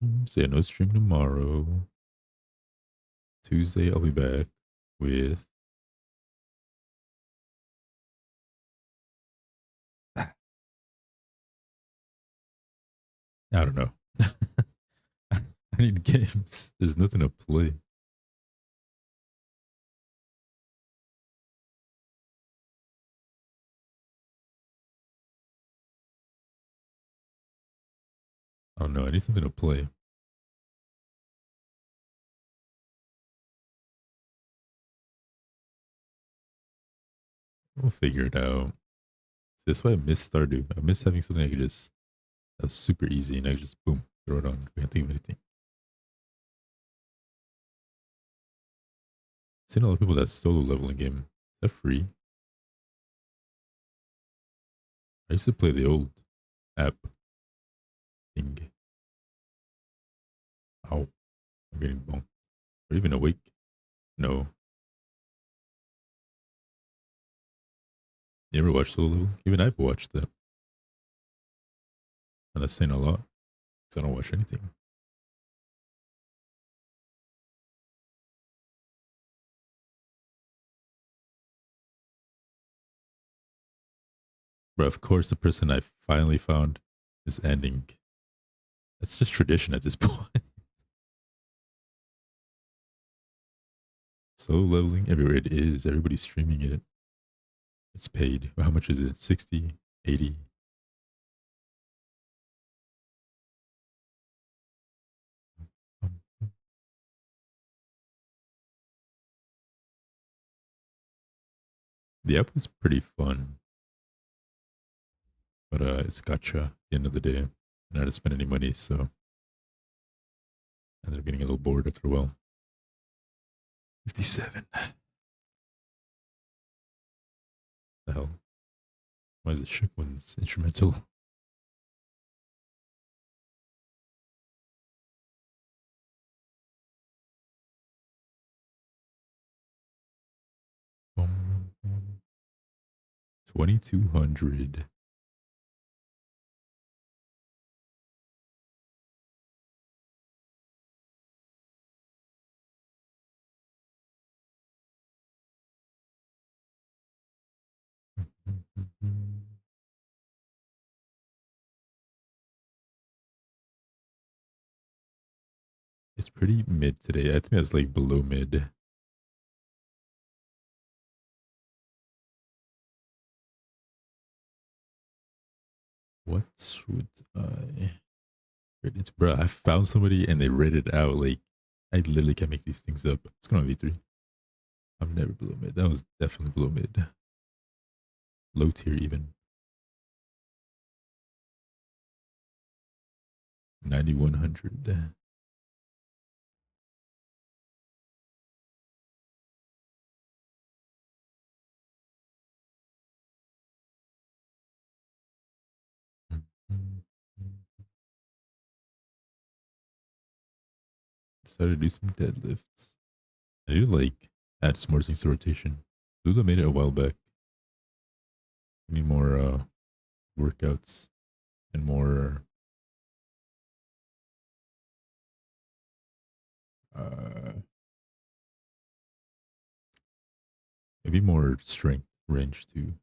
So yeah, no stream tomorrow. Tuesday, I'll be back with. I don't know. I need games. There's nothing to play. I don't know. I need something to play. We'll figure it out. That's why I miss Stardew. I miss having something I could just that's super easy and I could just boom throw it on. I can't think of anything. Seen a lot of people that solo leveling game. Is that free? I used to play the old app thing. Ow. I'm getting bonked. Are you even awake? No. You ever watched solo leveling? Even I've watched that. And that's saying a lot. Because I don't watch anything. But of course, the person I finally found is ending. That's just tradition at this point. Solo leveling everywhere it is. Everybody's streaming it. It's paid. How much is it? 60, 80? The app was pretty fun, but it's gotcha at the end of the day. Not to spend any money, so I ended up getting a little bored after a while. 57. The hell? Why is it shook when it's instrumental? Um, 2200. It's pretty mid today. I think that's like below mid. What should I rate it? Bro, I found somebody and they rated it out. Like, I literally can't make these things up. It's going on V3. I'm never below mid. That was definitely below mid. Low tier even. 9100. Decided to do some deadlifts. I need to like add some more things to rotation. Lula made it a while back. I need more workouts and more uh maybe more strength range too.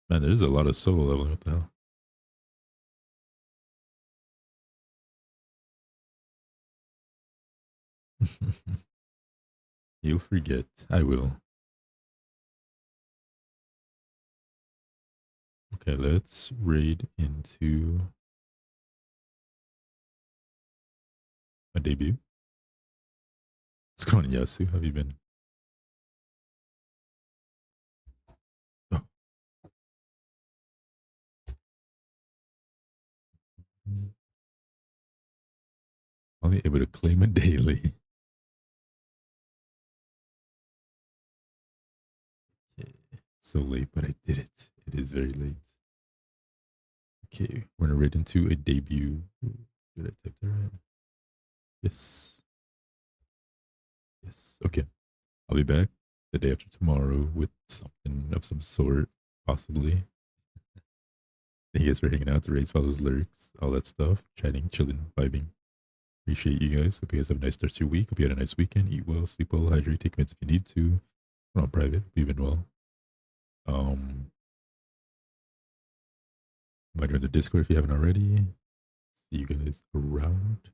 Man, there's a lot of solo leveling. What the hell? You'll forget. I will. Okay, let's raid into a debut. What's going on, Yasu? How have you been? Oh. Only able to claim it daily. Yeah, so late, but I did it. It is very late. Okay, we're gonna raid into a debut. Did I type that right? Yes. Yes. Okay. I'll be back the day after tomorrow with something of some sort, possibly. Thank you guys for hanging out, the raids, follows, lyrics, all that stuff, chatting, chilling, vibing. Appreciate you guys. Hope you guys have a nice start to your week. Hope you had a nice weekend. Eat well, sleep well, hydrate, take meds if you need to. We're on private. We've been well. Might join the Discord if you haven't already. See you guys around.